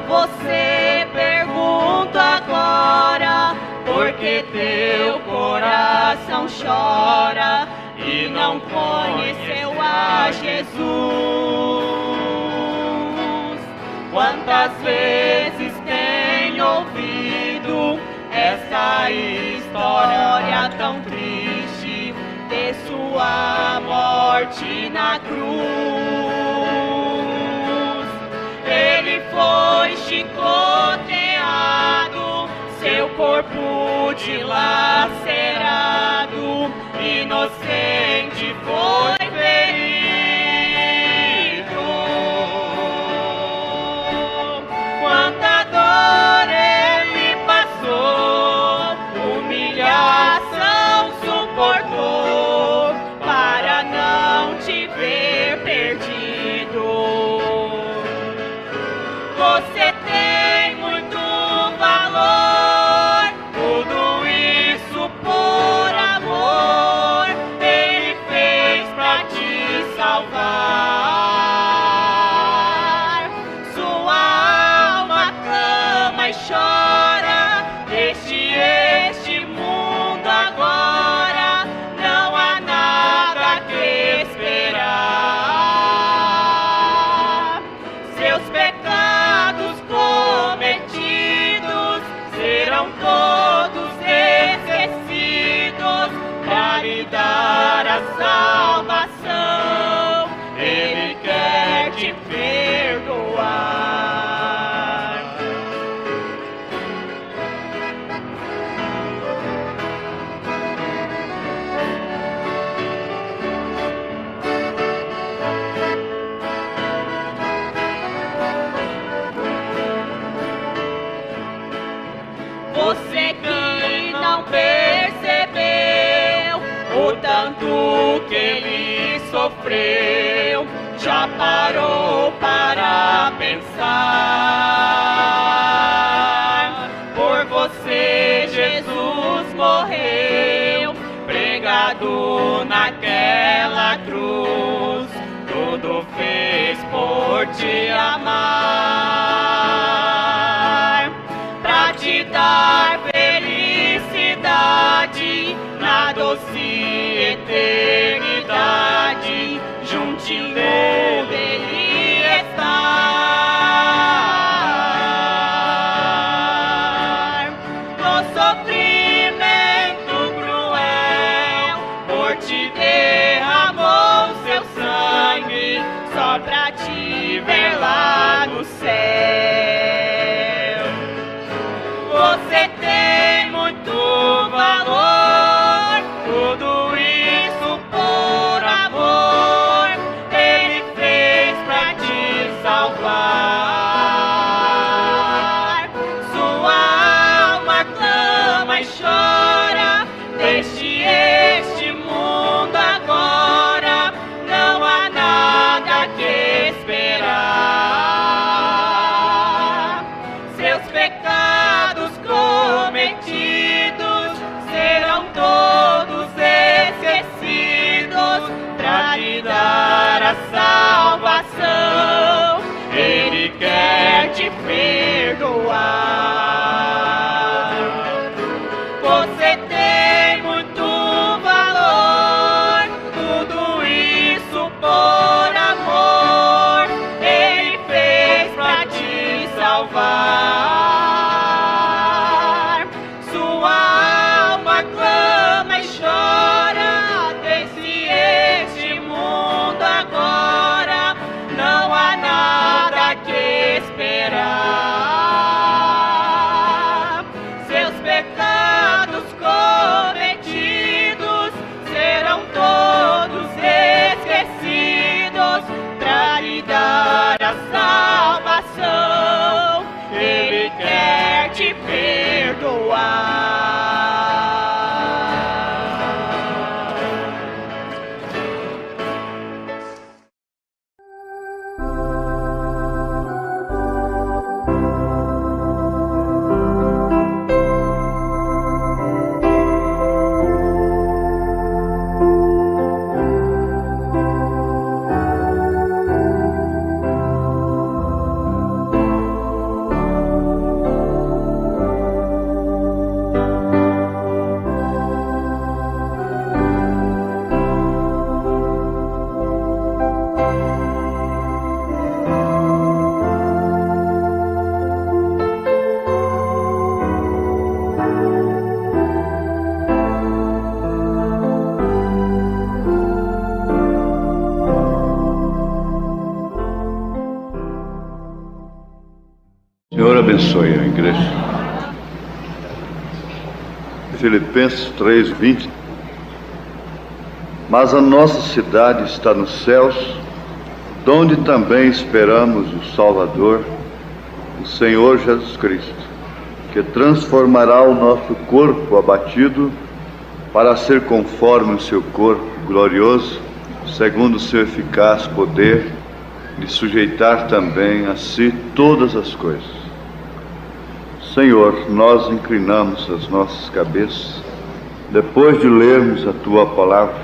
Você pergunta agora, porque teu coração chora e não conheceu a Jesus. Quantas vezes tem ouvido essa história tão triste de sua morte na cruz? Ele foi chicoteado, seu corpo dilacerado, inocente foi ferido. Quanta dor ele passou, humilhação suportou, para não te ver perdido. Você tem muito valor, tudo isso por amor, Ele fez pra te salvar. Sua alma clama e chora, deixe este mundo agora, não há nada que esperar. Seus pecados cometidos serão todos esquecidos, para lhe dar a salvação, Ele quer te perdoar. Você que não percebeu o tanto que ele sofreu, já parou para pensar? Por você Jesus morreu, pregado naquela cruz, tudo fez por te amar, pra te dar felicidade na doce eternidade, juntinho dele estar. No sofrimento cruel, por ti derramou seu sangue, só pra te ver lá Senhor abençoe a igreja. Filipenses 3:20. Mas a nossa cidade está nos céus, donde também esperamos o Salvador, o Senhor Jesus Cristo, que transformará o nosso corpo abatido para ser conforme o seu corpo glorioso, segundo o seu eficaz poder, de sujeitar também a si todas as coisas. Senhor, nós inclinamos as nossas cabeças, depois de lermos a Tua palavra,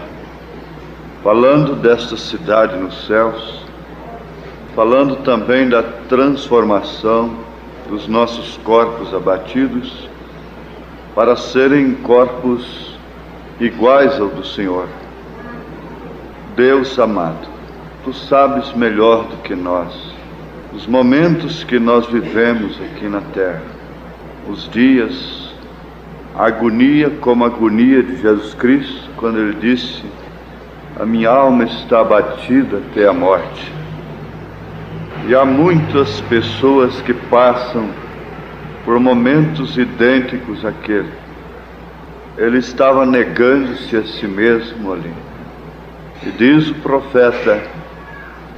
falando desta cidade nos céus, falando também da transformação dos nossos corpos abatidos, para serem corpos iguais ao do Senhor. Deus amado, Tu sabes melhor do que nós os momentos que nós vivemos aqui na terra, os dias, a agonia como a agonia de Jesus Cristo, quando Ele disse: a minha alma está abatida até a morte. E há muitas pessoas que passam por momentos idênticos àquele. Ele estava negando-se a si mesmo ali. E diz o profeta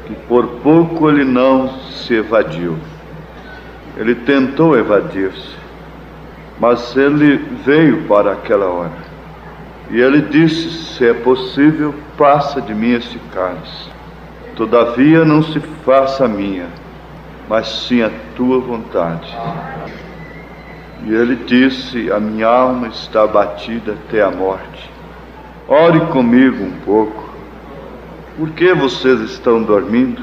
que por pouco ele não se evadiu. Ele tentou evadir-se, mas ele veio para aquela hora. E ele disse: se é possível, passa de mim este cálice. Todavia não se faça a minha, mas sim a tua vontade. E ele disse: a minha alma está abatida até a morte. Ore comigo um pouco. Por que vocês estão dormindo?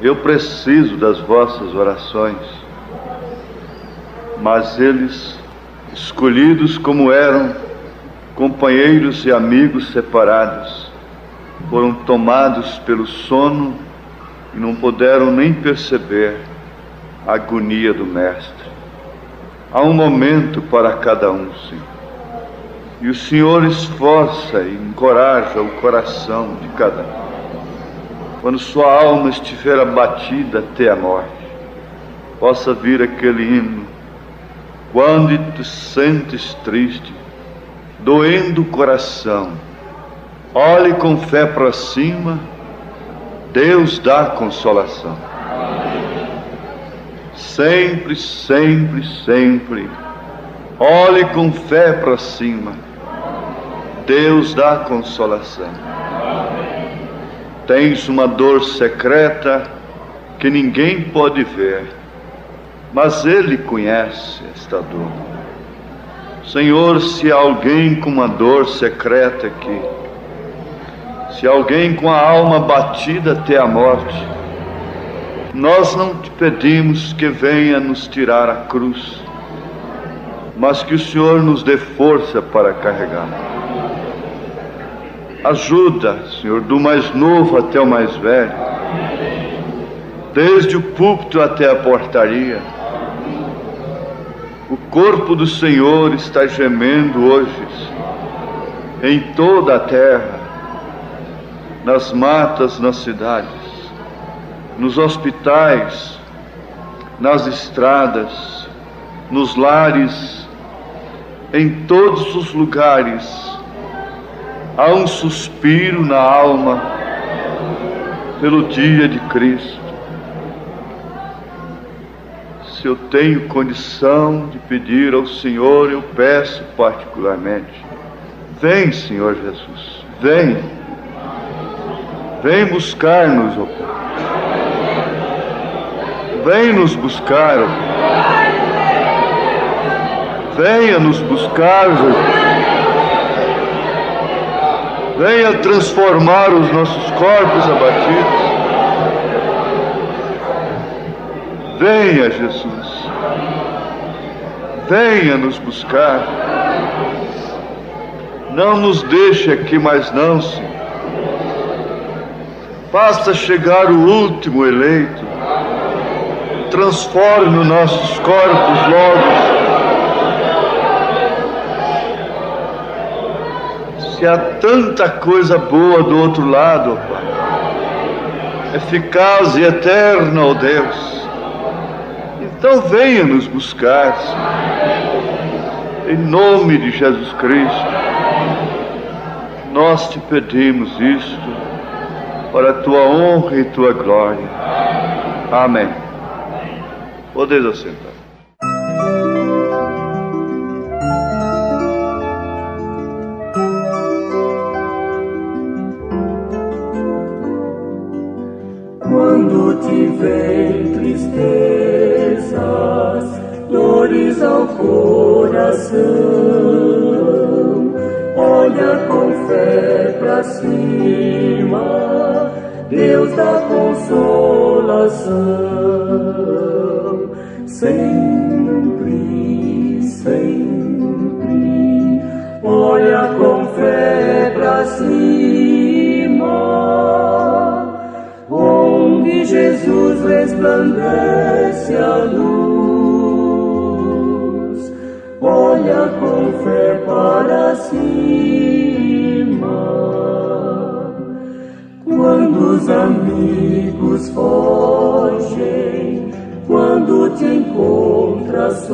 Eu preciso das vossas orações. Mas eles, escolhidos como eram, companheiros e amigos separados, foram tomados pelo sono e não puderam nem perceber a agonia do Mestre. Há um momento para cada um, sim. E o Senhor esforça e encoraja o coração de cada um. Quando sua alma estiver abatida até a morte, possa vir aquele hino: quando te sentes triste, doendo o coração, olhe com fé para cima, Deus dá consolação. Sempre, sempre, sempre, olhe com fé para cima, Deus dá consolação. Tens uma dor secreta que ninguém pode ver, mas Ele conhece esta dor. Senhor, se há alguém com uma dor secreta aqui, se há alguém com a alma batida até a morte, nós não te pedimos que venha nos tirar a cruz, mas que o Senhor nos dê força para carregar. Ajuda, Senhor, do mais novo até o mais velho, desde o púlpito até a portaria. O corpo do Senhor está gemendo hoje em toda a terra, nas matas, nas cidades, nos hospitais, nas estradas, nos lares, em todos os lugares. Há um suspiro na alma pelo dia de Cristo. Se eu tenho condição de pedir ao Senhor, eu peço particularmente: vem, Senhor Jesus, vem. Vem buscar-nos, ó Pai. Vem nos buscar, ó Pai. Venha nos buscar, Jesus. Venha transformar os nossos corpos abatidos. Venha, Jesus. Venha nos buscar. Não nos deixe aqui mais não, Senhor. Basta chegar o último eleito. Transforme os nossos corpos logo. Se há tanta coisa boa do outro lado, ó Pai, eficaz e eterna, ó Deus, Então venha nos buscar, Senhor. Em nome de Jesus Cristo, nós te pedimos isto para a tua honra e tua glória. Amém. Podeis assentar. Quando tiver tristezas, dores ao coração, olha com fé pra cima, Deus dá consolação. Sempre, sempre, olha com fé pra cima, onde Jesus resplandece a luz. Olha com fé para cima. Quando os amigos fogem, quando te encontras só,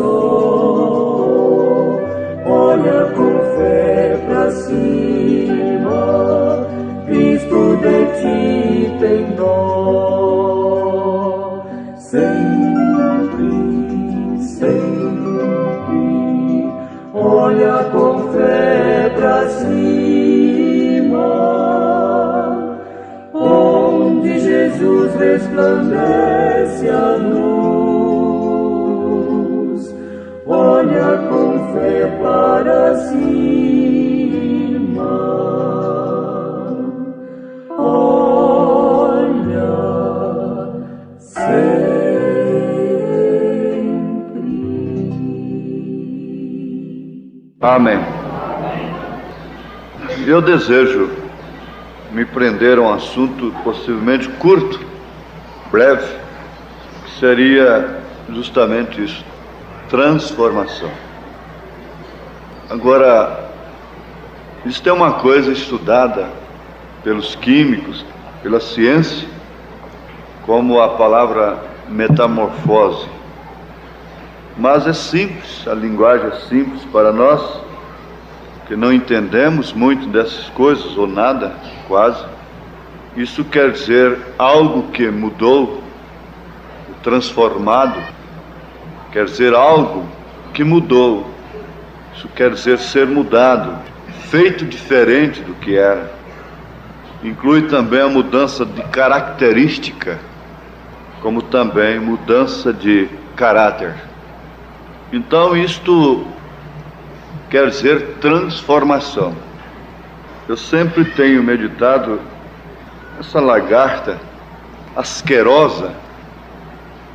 olha com fé pra cima, Cristo de ti tem dó. Sempre, sempre, olha com fé pra cima, onde Jesus resplandece a luz. Olha com fé para cima. Olha sempre. Amém. Eu desejo me prender a um assunto possivelmente curto, breve, que seria justamente isso: transformação. Agora, isso é uma coisa estudada pelos químicos, pela ciência, como a palavra metamorfose. Mas é simples, a linguagem é simples para nós, que não entendemos muito dessas coisas, ou nada, quase. Isso quer dizer algo que mudou, transformado, quer dizer algo que mudou. Isso quer dizer ser mudado, feito diferente do que era. Inclui também a mudança de característica, como também mudança de caráter. Então isto quer dizer transformação. Eu sempre tenho meditado essa lagarta asquerosa.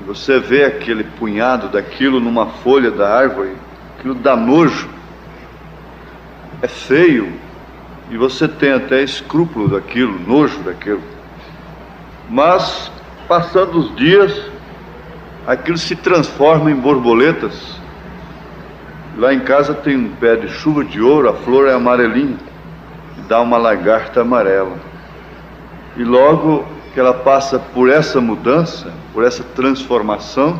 Você vê aquele punhado daquilo numa folha da árvore, aquilo dá nojo, é feio, e você tem até escrúpulo daquilo, nojo daquilo. Mas, passando os dias, aquilo se transforma em borboletas. Lá em casa tem um pé de chuva de ouro, a flor é amarelinha, e dá uma lagarta amarela. E logo que ela passa por essa mudança, por essa transformação,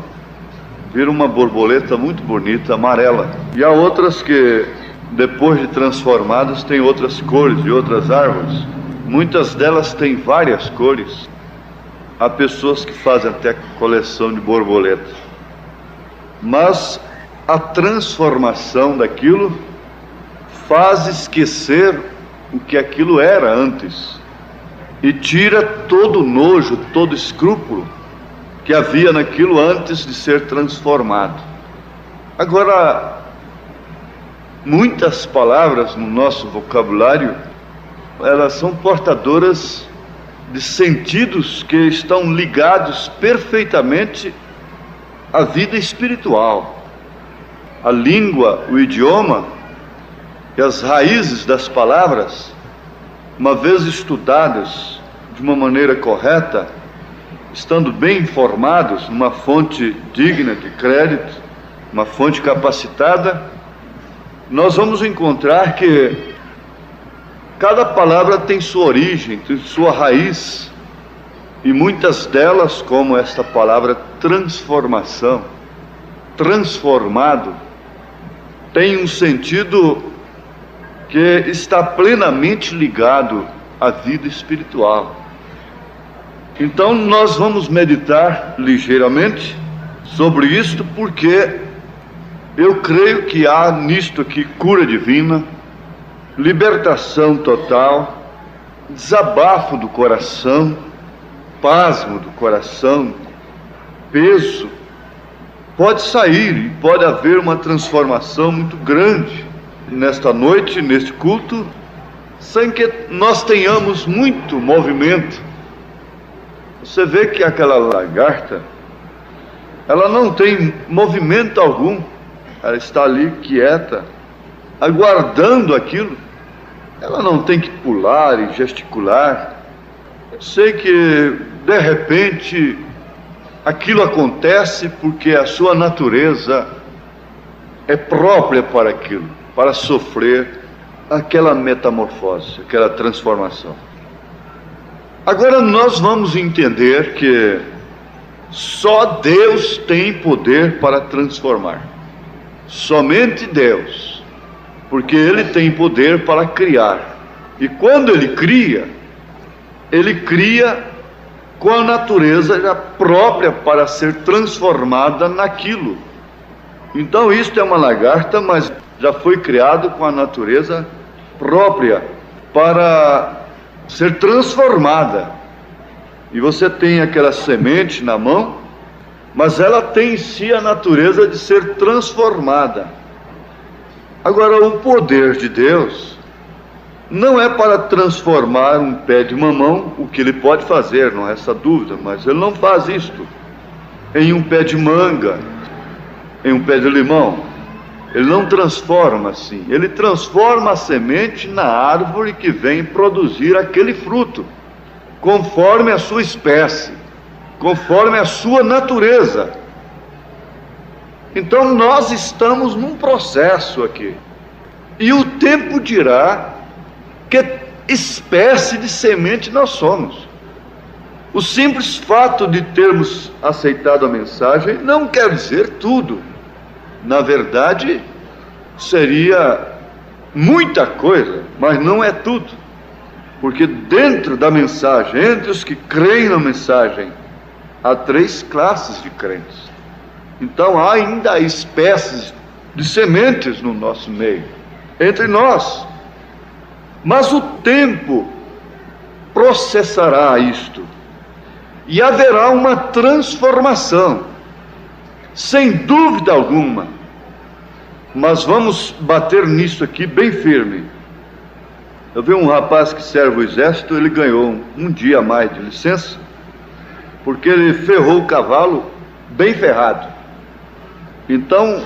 vira uma borboleta muito bonita, amarela. E há outras que, depois de transformadas, têm outras cores de outras árvores. Muitas delas têm várias cores. Há pessoas que fazem até coleção de borboletas. Mas a transformação daquilo faz esquecer o que aquilo era antes e tira todo o nojo, todo escrúpulo que havia naquilo antes de ser transformado. Agora, muitas palavras no nosso vocabulário, elas são portadoras de sentidos que estão ligados perfeitamente à vida espiritual. A língua, o idioma e as raízes das palavras, uma vez estudadas de uma maneira correta, estando bem informados, numa fonte digna de crédito, uma fonte capacitada, nós vamos encontrar que cada palavra tem sua origem, tem sua raiz, e muitas delas, como esta palavra transformação, transformado tem um sentido que está plenamente ligado à vida espiritual. Então nós vamos meditar ligeiramente sobre isto, porque eu creio que há nisto aqui cura divina, libertação total, desabafo do coração, pasmo do coração, peso. Pode sair e pode haver uma transformação muito grande nesta noite, neste culto, sem que nós tenhamos muito movimento. Você vê que aquela lagarta, ela não tem movimento algum, ela está ali quieta, aguardando aquilo. Ela não tem que pular e gesticular. Eu sei que de repente aquilo acontece porque a sua natureza é própria para aquilo, para sofrer aquela metamorfose, aquela transformação. Agora nós vamos entender que só Deus tem poder para transformar. Somente Deus, porque Ele tem poder para criar. E quando Ele cria com a natureza já própria para ser transformada naquilo. Então isto é uma lagarta, mas já foi criado com a natureza própria para ser transformada. E você tem aquela semente na mão, mas ela tem em si a natureza de ser transformada. Agora, o poder de Deus não é para transformar um pé de mamão, o que Ele pode fazer, não há essa dúvida, mas Ele não faz isto em um pé de manga, em um pé de limão. Ele não transforma assim. Ele transforma a semente na árvore que vem produzir aquele fruto, conforme a sua espécie, conforme a sua natureza. Então nós estamos num processo aqui, e o tempo dirá que espécie de semente nós somos. O simples fato de termos aceitado a mensagem não quer dizer tudo. Na verdade, seria muita coisa, mas não é tudo. Porque dentro da mensagem, entre os que creem na mensagem, há 3 classes de crentes. Então há ainda espécies de sementes no nosso meio, entre nós. Mas o tempo processará isto, e haverá uma transformação, sem dúvida alguma. Mas vamos bater nisso aqui bem firme. Eu vi um rapaz que serve o exército, ele ganhou um dia a mais de licença, porque ele ferrou o cavalo bem ferrado. Então,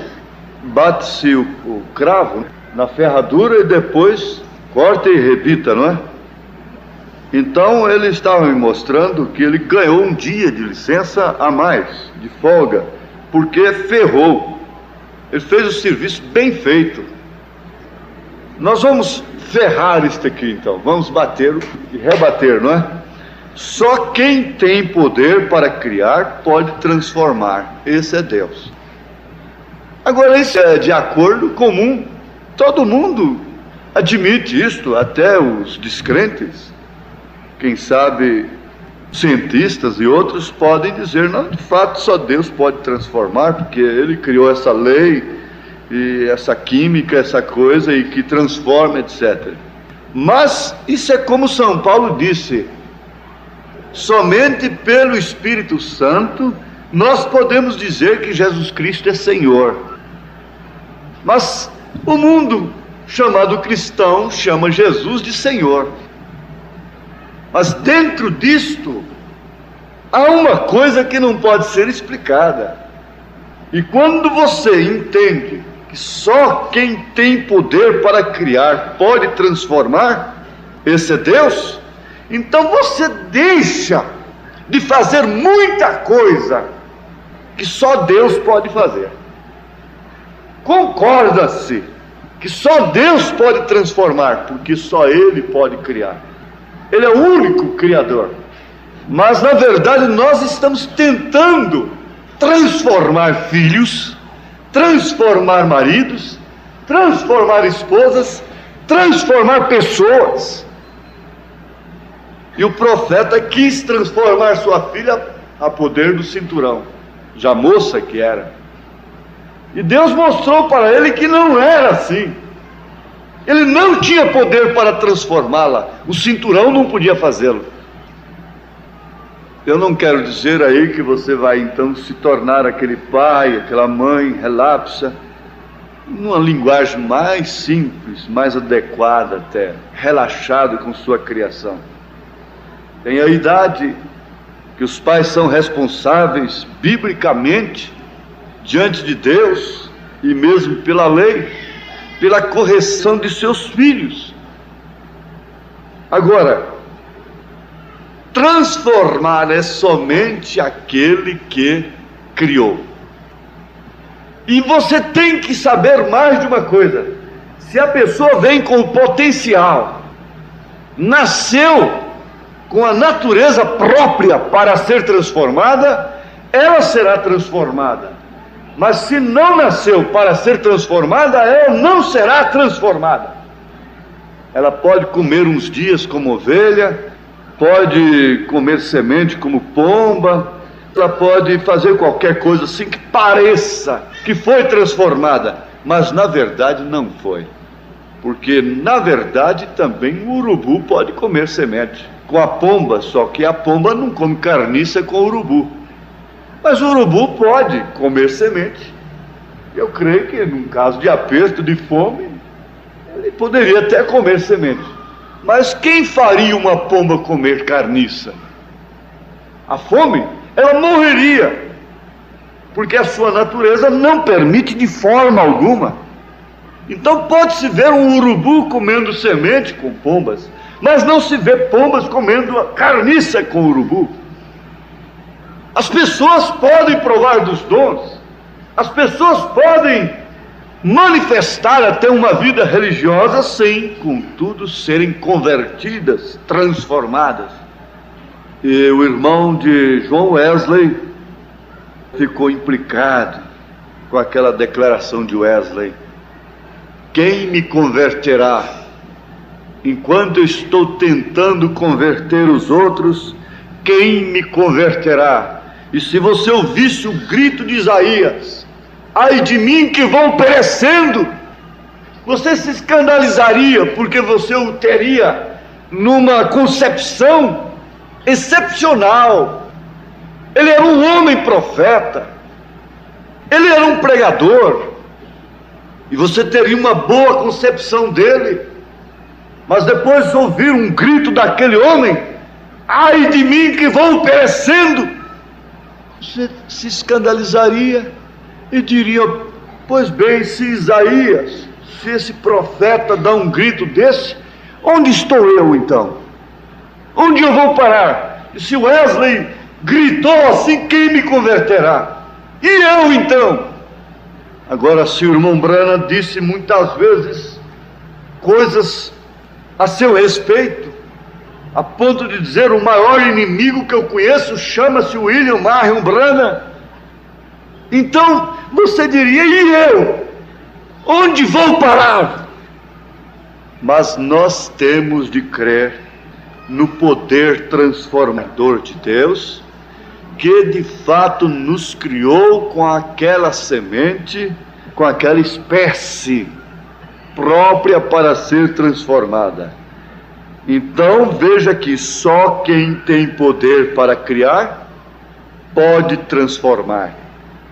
bate-se o cravo na ferradura e depois corta e rebita, não é? Então, ele estava me mostrando que ele ganhou um dia de licença a mais, de folga, porque ferrou. Ele fez o serviço bem feito. Nós vamos ferrar isto aqui então, vamos bater e rebater, não é? Só quem tem poder para criar pode transformar, esse é Deus. Agora isso é de acordo comum, todo mundo admite isto, até os descrentes. Quem sabe cientistas e outros podem dizer, não, de fato só Deus pode transformar, porque Ele criou essa lei e essa química, essa coisa, e que transforma, etc. Mas isso é como São Paulo disse, somente pelo Espírito Santo nós podemos dizer que Jesus Cristo é Senhor. Mas o mundo chamado cristão chama Jesus de Senhor. Mas dentro disto há uma coisa que não pode ser explicada. E quando você entende que só quem tem poder para criar pode transformar, esse é Deus, então você deixa de fazer muita coisa que só Deus pode fazer. Concorda-se que só Deus pode transformar, porque só Ele pode criar. Ele é o único Criador. Mas na verdade nós estamos tentando transformar filhos transformar maridos, transformar esposas, transformar pessoas. E o profeta quis transformar sua filha a poder do cinturão, já moça que era. E Deus mostrou para ele que não era assim. Ele não tinha poder para transformá-la. O cinturão não podia fazê-lo. Eu não quero dizer aí que você vai então se tornar aquele pai, aquela mãe relapsa, numa linguagem mais simples, mais adequada até, relaxado com sua criação. Tem a idade que os pais são responsáveis, biblicamente, diante de Deus e mesmo pela lei, pela correção de seus filhos. Agora, transformar é somente aquele que criou. E você tem que saber mais de uma coisa: se a pessoa vem com o potencial, nasceu com a natureza própria para ser transformada, ela será transformada. Mas se não nasceu para ser transformada, ela não será transformada. Ela pode comer uns dias como ovelha, pode comer semente como pomba, ela pode fazer qualquer coisa assim que pareça que foi transformada, mas na verdade não foi. Porque na verdade também o urubu pode comer semente com a pomba, só que a pomba não come carniça com o urubu. Mas o urubu pode comer semente. Eu creio que num caso de aperto, de fome, ele poderia até comer semente. Mas quem faria uma pomba comer carniça? A fome, ela morreria, porque a sua natureza não permite de forma alguma. Então pode-se ver um urubu comendo semente com pombas, mas não se vê pombas comendo carniça com urubu. As pessoas podem provar dos dons, as pessoas podem manifestar até uma vida religiosa sem, contudo, serem convertidas, transformadas. E o irmão de John Wesley ficou implicado com aquela declaração de Wesley: quem me converterá? Enquanto eu estou tentando converter os outros, quem me converterá? E se você ouvisse o grito de Isaías: ai de mim que vou perecendo, você se escandalizaria, porque você o teria numa concepção excepcional. Ele era um homem profeta, ele era um pregador, e você teria uma boa concepção dele. Mas depois de ouvir um grito daquele homem: ai de mim que vou perecendo, você se escandalizaria e diria: pois bem, se Isaías, se esse profeta dá um grito desse, onde estou eu então? Onde eu vou parar? E se Wesley gritou assim, quem me converterá? E eu então? Agora, se o irmão Branham disse muitas vezes coisas a seu respeito, a ponto de dizer: o maior inimigo que eu conheço chama-se William Marion Branham, então você diria: e eu? Onde vou parar? Mas nós temos de crer no poder transformador de Deus, que de fato nos criou com aquela semente, com aquela espécie própria para ser transformada. Então veja que só quem tem poder para criar pode transformar.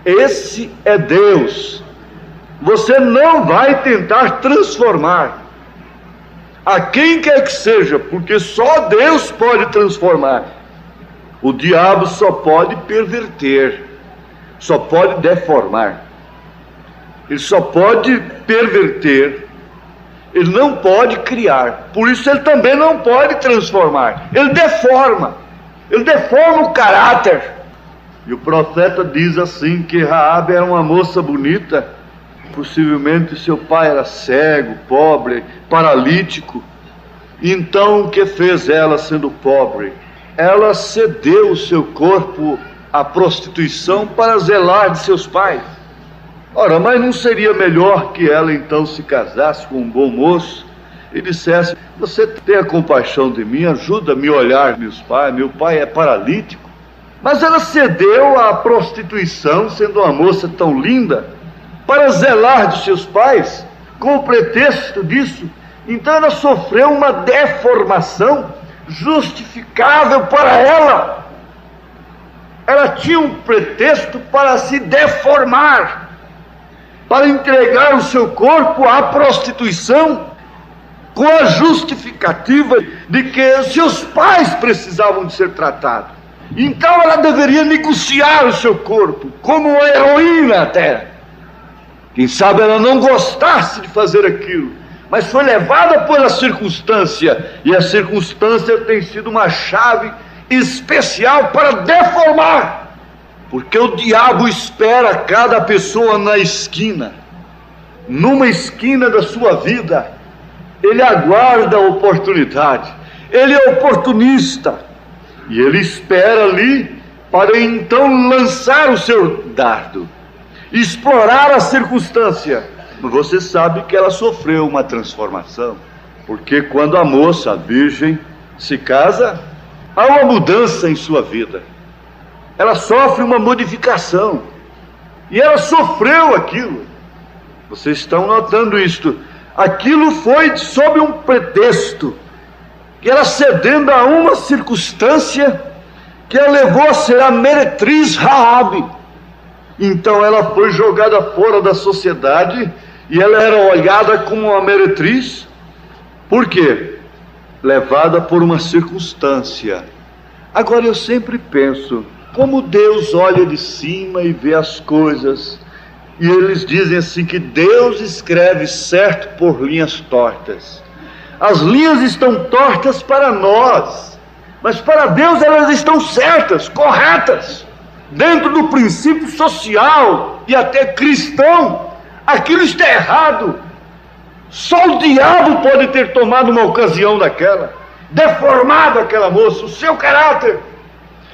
Esse é Deus. Você não vai tentar transformar a quem quer que seja, porque só Deus pode transformar. O diabo só pode perverter, só pode deformar. Ele só pode perverter, ele não pode criar. Por isso ele também não pode transformar. Ele deforma o caráter. E o profeta diz assim que Raabe era uma moça bonita. Possivelmente seu pai era cego, pobre, paralítico. Então o que fez ela sendo pobre? Ela cedeu o seu corpo à prostituição para zelar de seus pais. Ora, mas não seria melhor que ela então se casasse com um bom moço e dissesse: você tenha compaixão de mim, ajuda-me a olhar meus pais, meu pai é paralítico. Mas ela cedeu à prostituição, sendo uma moça tão linda, para zelar de seus pais, com o pretexto disso. Então ela sofreu uma deformação justificável para ela. Ela tinha um pretexto para se deformar, para entregar o seu corpo à prostituição, com a justificativa de que seus pais precisavam de ser tratados. Então ela deveria negociar o seu corpo, como uma heroína até. Quem sabe ela não gostasse de fazer aquilo, mas foi levada pela circunstância, e a circunstância tem sido uma chave especial para deformar, porque o diabo espera cada pessoa na esquina, numa esquina da sua vida. Ele aguarda a oportunidade, ele é oportunista, e ele espera ali para então lançar o seu dardo, explorar a circunstância. Você sabe que ela sofreu uma transformação, porque quando a moça, a virgem, se casa, há uma mudança em sua vida. Ela sofre uma modificação, e ela sofreu aquilo. Vocês estão notando isto? Aquilo foi sob um pretexto, que ela cedendo a uma circunstância que a levou a ser a meretriz Raabe. Então ela foi jogada fora da sociedade, e ela era olhada como uma meretriz. Por quê? Levada por uma circunstância. Agora eu sempre penso, como Deus olha de cima e vê as coisas, e eles dizem assim que Deus escreve certo por linhas tortas. As linhas estão tortas para nós, mas para Deus elas estão certas, corretas. Dentro do princípio social e até cristão, aquilo está errado. Só o diabo pode ter tomado uma ocasião daquela, deformado aquela moça, o seu caráter,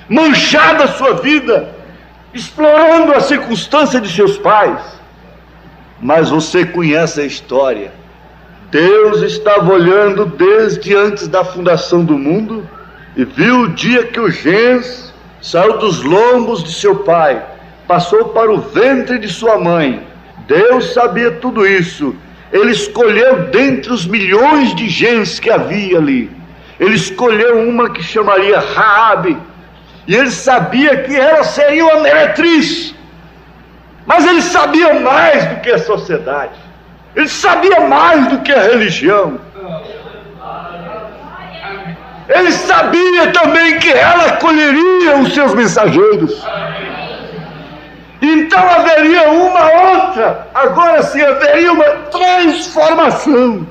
manchado a sua vida, explorando a circunstância de seus pais. Mas você conhece a história. Deus estava olhando desde antes da fundação do mundo e viu o dia que o gens saiu dos lombos de seu pai, passou para o ventre de sua mãe. Deus sabia tudo isso. Ele escolheu dentre os milhões de gens que havia ali, ele escolheu uma que chamaria Raabe, e ele sabia que ela seria uma meretriz. Mas ele sabia mais do que a sociedade, ele sabia mais do que a religião. Ele sabia também que ela acolheria os seus mensageiros. Então haveria uma outra, agora sim haveria uma transformação.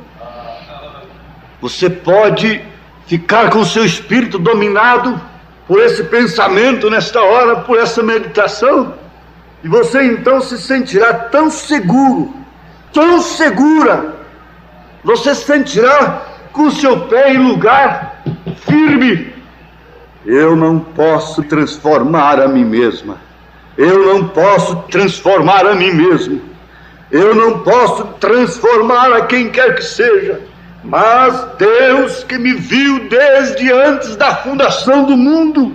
Você pode ficar com o seu espírito dominado por esse pensamento nesta hora, por essa meditação, e você então se sentirá tão seguro, tão segura, você se sentirá com o seu pé em lugar firme. Eu não posso transformar a mim mesma, eu não posso transformar a mim mesmo, eu não posso transformar a quem quer que seja, mas Deus que me viu desde antes da fundação do mundo,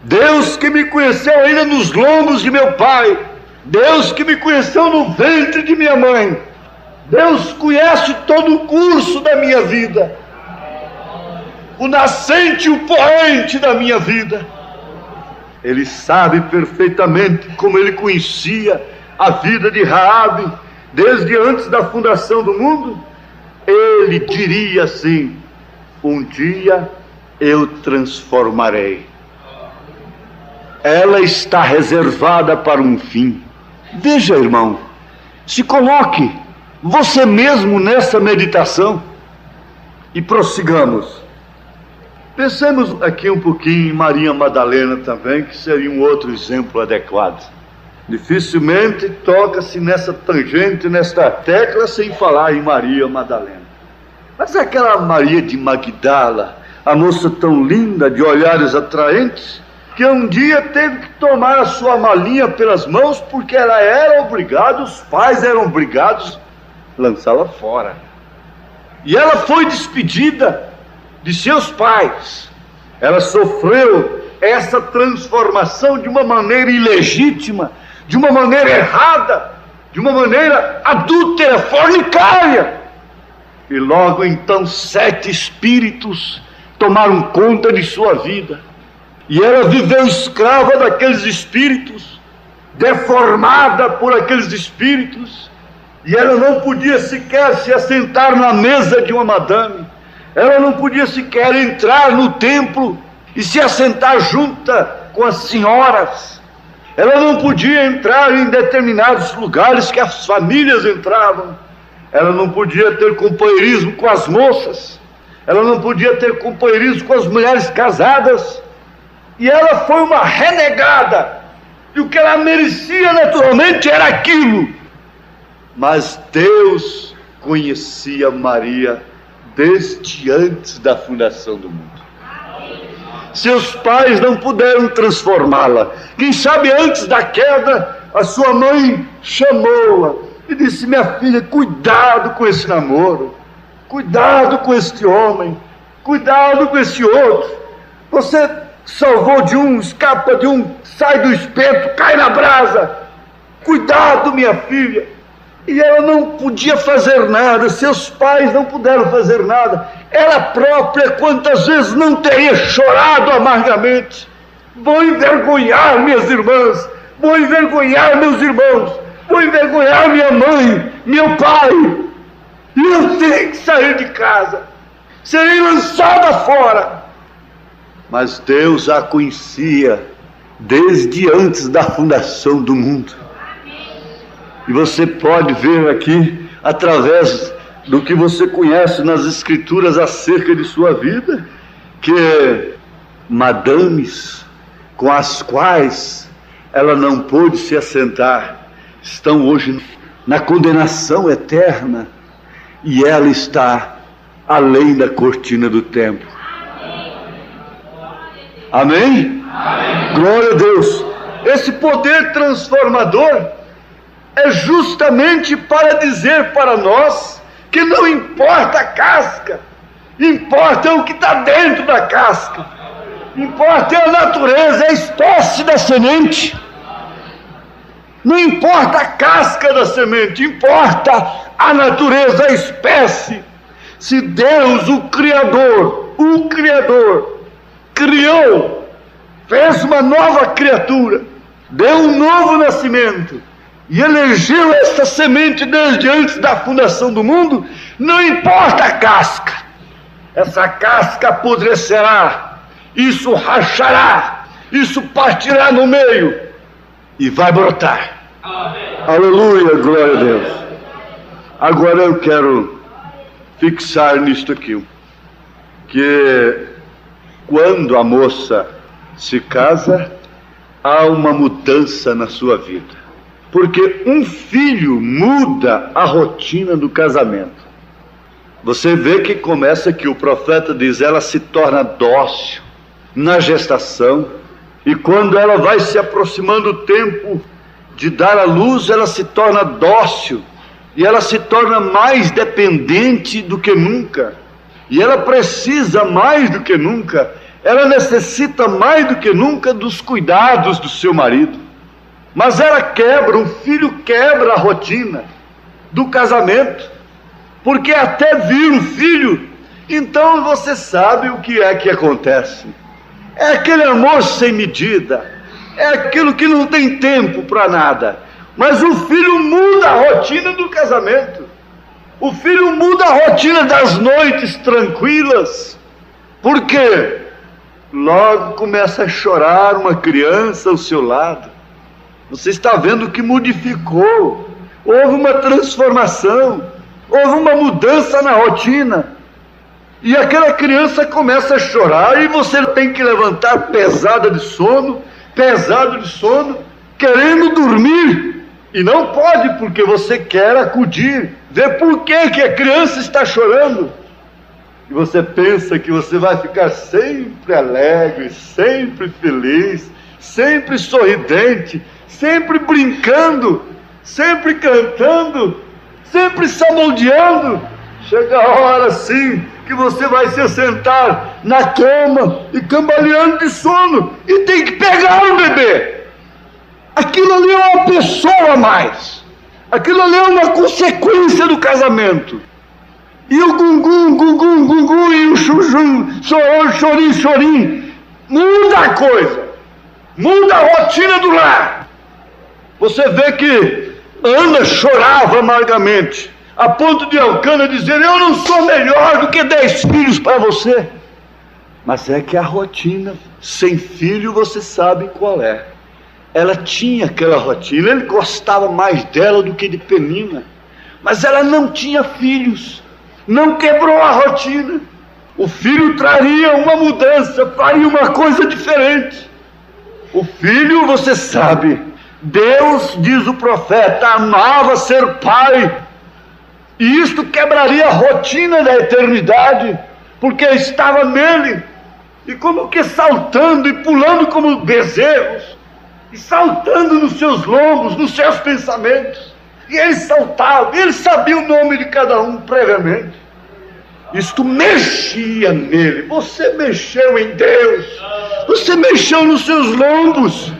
Deus que me conheceu ainda nos lombos de meu pai, Deus que me conheceu no ventre de minha mãe, Deus conhece todo o curso da minha vida, o nascente e o poente da minha vida. Ele sabe perfeitamente como ele conhecia a vida de Raabe desde antes da fundação do mundo. Ele diria assim: um dia eu transformarei. Ela está reservada para um fim. Veja, irmão, se coloque você mesmo nessa meditação e prossigamos. Pensemos aqui um pouquinho em Maria Madalena também, que seria um outro exemplo adequado. Dificilmente toca-se nessa tangente, nesta tecla, sem falar em Maria Madalena. Mas aquela Maria de Magdala, a moça tão linda, de olhares atraentes, que um dia teve que tomar a sua malinha pelas mãos, porque ela era obrigada, os pais eram obrigados a lançá-la fora. E ela foi despedida de seus pais. Ela sofreu essa transformação de uma maneira ilegítima, de uma maneira errada, de uma maneira adúltera, fornicária. E logo então 7 espíritos tomaram conta de sua vida. E ela viveu escrava daqueles espíritos, deformada por aqueles espíritos. E ela não podia sequer se assentar na mesa de uma madame. Ela não podia sequer entrar no templo e se assentar junta com as senhoras. Ela não podia entrar em determinados lugares que as famílias entravam. Ela não podia ter companheirismo com as moças. Ela não podia ter companheirismo com as mulheres casadas. E ela foi uma renegada. E o que ela merecia naturalmente era aquilo. Mas Deus conhecia Maria desde antes da fundação do mundo. Seus pais não puderam transformá-la. Quem sabe antes da queda, a sua mãe chamou-a e disse: minha filha, cuidado com esse namoro, cuidado com este homem, cuidado com esse outro. Você salvou de um, escapa de um, sai do espeto, cai na brasa. Cuidado, minha filha. E ela não podia fazer nada, seus pais não puderam fazer nada. Ela própria, quantas vezes não teria chorado amargamente. Vou envergonhar minhas irmãs, vou envergonhar meus irmãos, vou envergonhar minha mãe, meu pai. E eu tenho que sair de casa, serei lançada fora. Mas Deus a conhecia desde antes da fundação do mundo. E você pode ver aqui, através do que você conhece nas Escrituras acerca de sua vida, que madames com as quais ela não pôde se assentar, estão hoje na condenação eterna, e ela está além da cortina do templo. Amém? Amém. Glória a Deus. Esse poder transformador é justamente para dizer para nós que não importa a casca, importa o que está dentro da casca, importa a natureza, a espécie da semente. Não importa a casca da semente, importa a natureza, a espécie. Se Deus, o Criador, criou, fez uma nova criatura, deu um novo nascimento, e elegeu esta semente desde antes da fundação do mundo, não importa a casca. Essa casca apodrecerá, isso rachará, isso partirá no meio e vai brotar. Amém. Aleluia, glória a Deus. Agora eu quero fixar nisto aqui, que quando a moça se casa, há uma mudança na sua vida. Porque um filho muda a rotina do casamento. Você vê que começa que o profeta diz, ela se torna dócil na gestação, e quando ela vai se aproximando do tempo de dar à luz, ela se torna dócil, e ela se torna mais dependente do que nunca, e ela precisa mais do que nunca, ela necessita mais do que nunca dos cuidados do seu marido. Mas ela quebra, o filho quebra a rotina do casamento, porque até vir um filho, então você sabe o que é que acontece. É aquele amor sem medida, é aquilo que não tem tempo para nada. Mas o filho muda a rotina do casamento, o filho muda a rotina das noites tranquilas, porque logo começa a chorar uma criança ao seu lado. Você está vendo que modificou, houve uma transformação, houve uma mudança na rotina, e aquela criança começa a chorar, e você tem que levantar pesado de sono, querendo dormir, e não pode, porque você quer acudir, ver por que a criança está chorando. E você pensa que você vai ficar sempre alegre, sempre feliz, sempre sorridente, sempre brincando, sempre cantando, sempre saboreando. Chega a hora sim que você vai se sentar na cama e cambaleando de sono e tem que pegar o bebê. Aquilo ali é uma pessoa a mais. Aquilo ali é uma consequência do casamento. E o gungun, e o chujum, chorim, muda a coisa. Muda a rotina do lar. Você vê que Ana chorava amargamente, a ponto de Elcana dizer: eu não sou melhor do que 10 filhos para você. Mas é que a rotina, sem filho, você sabe qual é. Ela tinha aquela rotina, ele gostava mais dela do que de Penina, mas ela não tinha filhos, não quebrou a rotina. O filho traria uma mudança, faria uma coisa diferente. O filho, você sabe, Deus, diz o profeta, amava ser pai, e isto quebraria a rotina da eternidade, porque estava nele, e como que saltando e pulando como bezerros, e saltando nos seus lombos, nos seus pensamentos. E ele saltava, ele sabia o nome de cada um previamente. Isto mexia nele. Você mexeu em Deus, você mexeu nos seus lombos,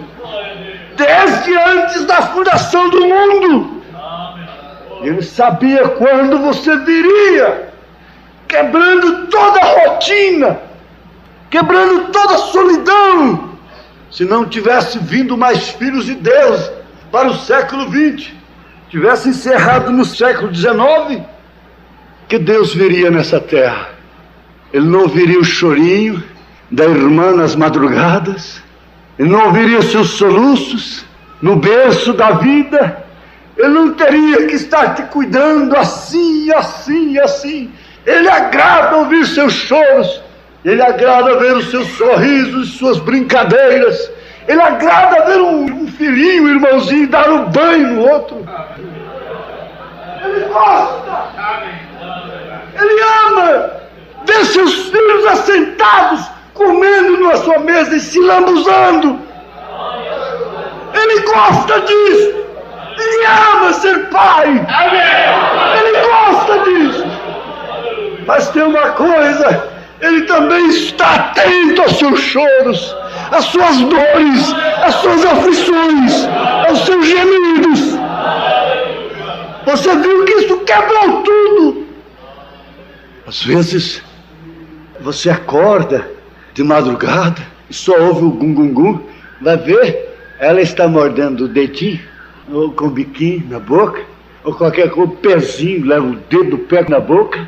desde antes da fundação do mundo. Ele sabia quando você viria, quebrando toda a rotina, quebrando toda a solidão. Se não tivesse vindo mais filhos de Deus para o século XX, tivesse encerrado no século XIX, que Deus viria nessa terra? Ele não ouviria o chorinho da irmã nas madrugadas, ele não ouviria seus soluços no berço da vida, ele não teria que estar te cuidando assim. Ele agrada ouvir seus choros, ele agrada ver os seus sorrisos, suas brincadeiras. Ele agrada ver um filhinho, um irmãozinho, dar um banho no outro. Ele gosta. Ele ama ver seus filhos assentados, comendo na sua mesa e se lambuzando. Ele gosta disso. Ele ama ser pai. Ele gosta disso. Mas tem uma coisa: ele também está atento aos seus choros, às suas dores, às suas aflições, aos seus gemidos. Você viu que isso quebrou tudo. Às vezes, você acorda de madrugada e só ouve o gum-gum-gum. Vai ver, ela está mordendo o dedinho, ou com o biquinho na boca, ou qualquer coisa, o pezinho, leva o dedo do pé na boca.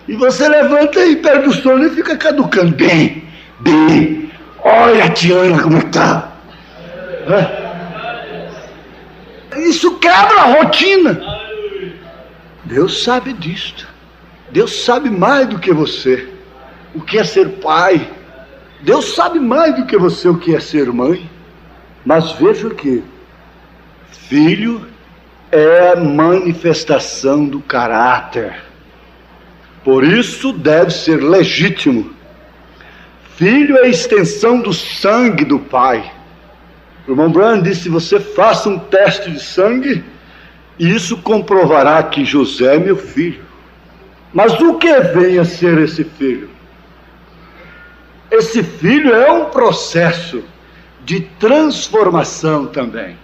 E você levanta e perde o sono e fica caducando. Bem, olha a Tiana como está. Isso quebra a rotina. Deus sabe disto. Deus sabe mais do que você o que é ser pai. Deus sabe mais do que você o que é ser mãe. Mas veja que filho é a manifestação do caráter. Por isso deve ser legítimo. Filho é a extensão do sangue do pai. O irmão Branham disse: você faça um teste de sangue e isso comprovará que José é meu filho. Mas o que vem a ser esse filho? Esse filho é um processo de transformação também.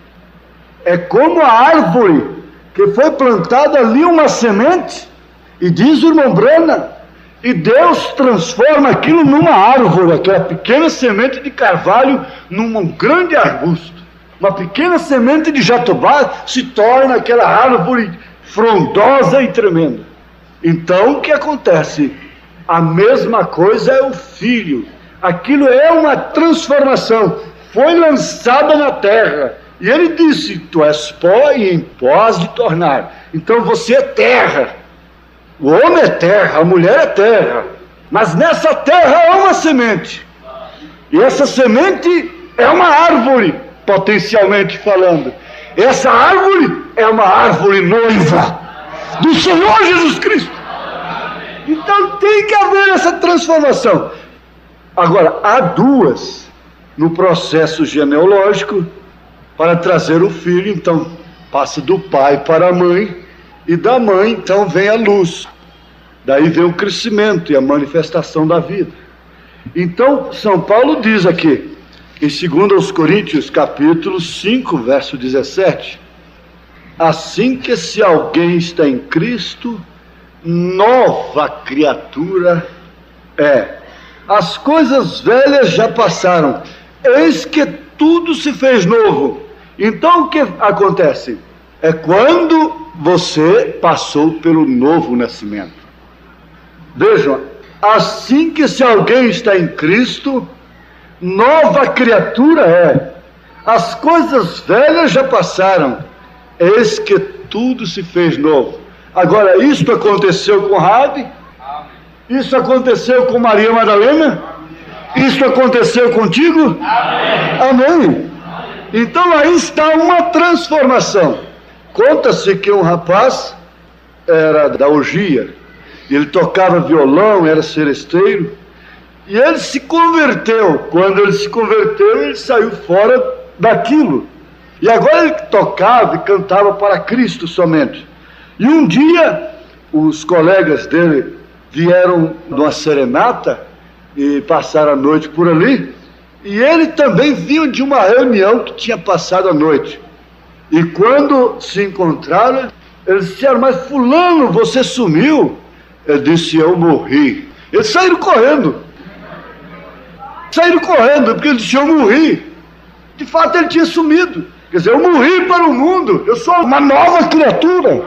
É como a árvore que foi plantada ali, uma semente, e diz o irmão Branham, e Deus transforma aquilo numa árvore, aquela pequena semente de carvalho num grande arbusto. Uma pequena semente de jatobá se torna aquela árvore frondosa e tremenda. Então o que acontece? A mesma coisa é o filho. Aquilo é uma transformação. Foi lançada na terra. E ele disse: tu és pó e em pó has de tornar. Então você é terra. O homem é terra, a mulher é terra. Mas nessa terra há uma semente. E essa semente é uma árvore, potencialmente falando. Essa árvore é uma árvore noiva do Senhor Jesus Cristo. Então tem que haver essa transformação. Agora, há duas no processo genealógico para trazer o filho, então passa do pai para a mãe, e da mãe então vem a luz. Daí vem o crescimento e a manifestação da vida. Então, São Paulo diz aqui, em 2 Coríntios, capítulo 5, verso 17, assim que se alguém está em Cristo, nova criatura é. As coisas velhas já passaram, eis que tudo se fez novo. Então o que acontece? É quando você passou pelo novo nascimento. Vejam, assim que se alguém está em Cristo, nova criatura é. As coisas velhas já passaram, eis que tudo se fez novo. Agora, isto aconteceu com Rabi? Isso aconteceu com Maria Madalena? Isso aconteceu contigo? Amém. Então aí está uma transformação. Conta-se que um rapaz era da orgia, ele tocava violão, era seresteiro, e ele se converteu. Quando ele se converteu, ele saiu fora daquilo. E agora ele tocava e cantava para Cristo somente. E um dia, os colegas dele vieram numa serenata e passaram a noite por ali, e ele também vinha de uma reunião que tinha passado a noite. E quando se encontraram, eles disseram: mas fulano, você sumiu? Ele disse: eu morri. Eles saíram correndo, porque ele disse: eu morri. De fato ele tinha sumido. Quer dizer, eu morri para o mundo, eu sou uma nova criatura,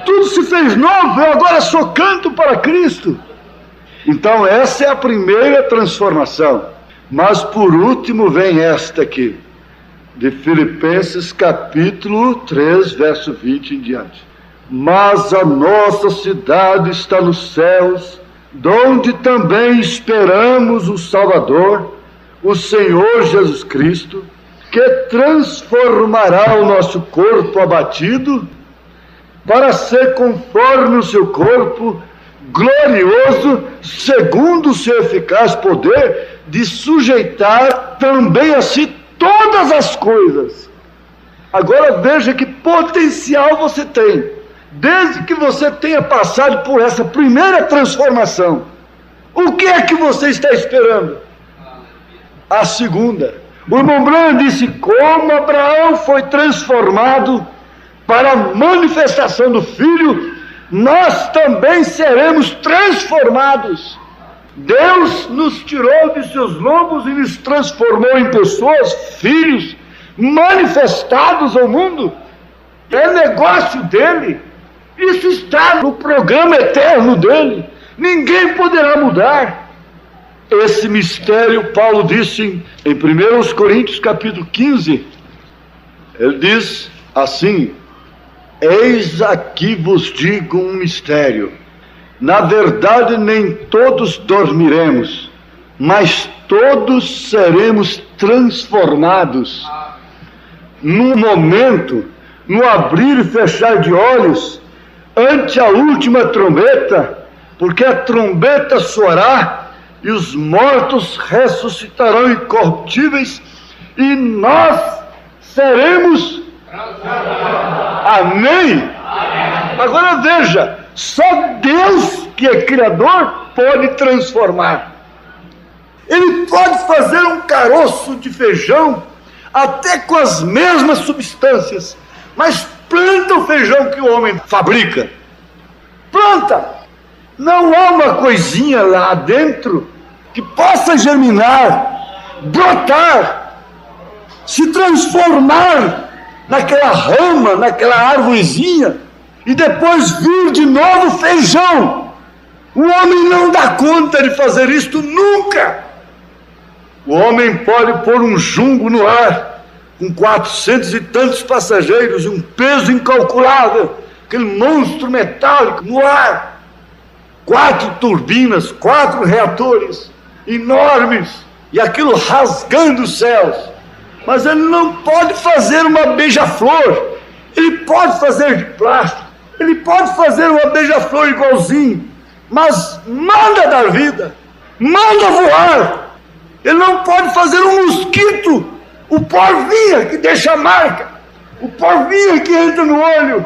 tudo se fez novo, eu agora só canto para Cristo. Então essa é a primeira transformação. Mas por último vem esta aqui, de Filipenses capítulo 3, verso 20 em diante. Mas a nossa cidade está nos céus, donde também esperamos o Salvador, o Senhor Jesus Cristo, que transformará o nosso corpo abatido para ser conforme o seu corpo glorioso, segundo o seu eficaz poder, de sujeitar também a si todas as coisas. Agora veja que potencial você tem, desde que você tenha passado por essa primeira transformação. O que é que você está esperando? A segunda. O irmão Branham disse: como Abraão foi transformado para a manifestação do Filho, nós também seremos transformados. Deus nos tirou de seus lombos e nos transformou em pessoas, filhos, manifestados ao mundo. É negócio dele. Isso está no programa eterno dele. Ninguém poderá mudar. Esse mistério, Paulo disse em 1 Coríntios capítulo 15, ele diz assim: eis aqui vos digo um mistério. Na verdade, nem todos dormiremos, mas todos seremos transformados. Num momento, no abrir e fechar de olhos, ante a última trombeta, porque a trombeta soará e os mortos ressuscitarão incorruptíveis e nós seremos. Amém? Agora veja, só Deus, que é Criador, pode transformar. Ele pode fazer um caroço de feijão até com as mesmas substâncias, mas planta o feijão que o homem fabrica. Planta. Não há uma coisinha lá dentro que possa germinar, brotar, se transformar naquela rama, naquela árvorezinha, e depois vir de novo feijão. O homem não dá conta de fazer isto nunca. O homem pode pôr um jumbo no ar, com 400 e tantos passageiros, um peso incalculável, aquele monstro metálico no ar, 4 turbinas, 4 reatores enormes, e aquilo rasgando os céus. Mas ele não pode fazer uma beija-flor. Ele pode fazer de plástico, ele pode fazer uma beija-flor igualzinho, mas manda dar vida, manda voar. Ele não pode fazer um mosquito, o porvinha que deixa a marca, o porvinha que entra no olho,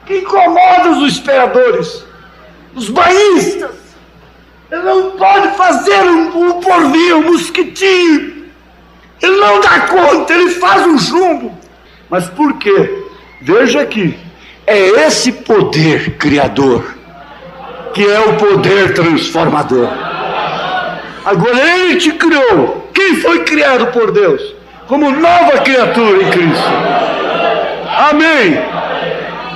que incomoda os esperadores, os banhistas. Ele não pode fazer um porvinho, um mosquitinho. Ele não dá conta, ele faz um chumbo. Mas por quê? Veja aqui, é esse poder criador que é o poder transformador. Agora ele te criou. Quem foi criado por Deus? Como nova criatura em Cristo. Amém.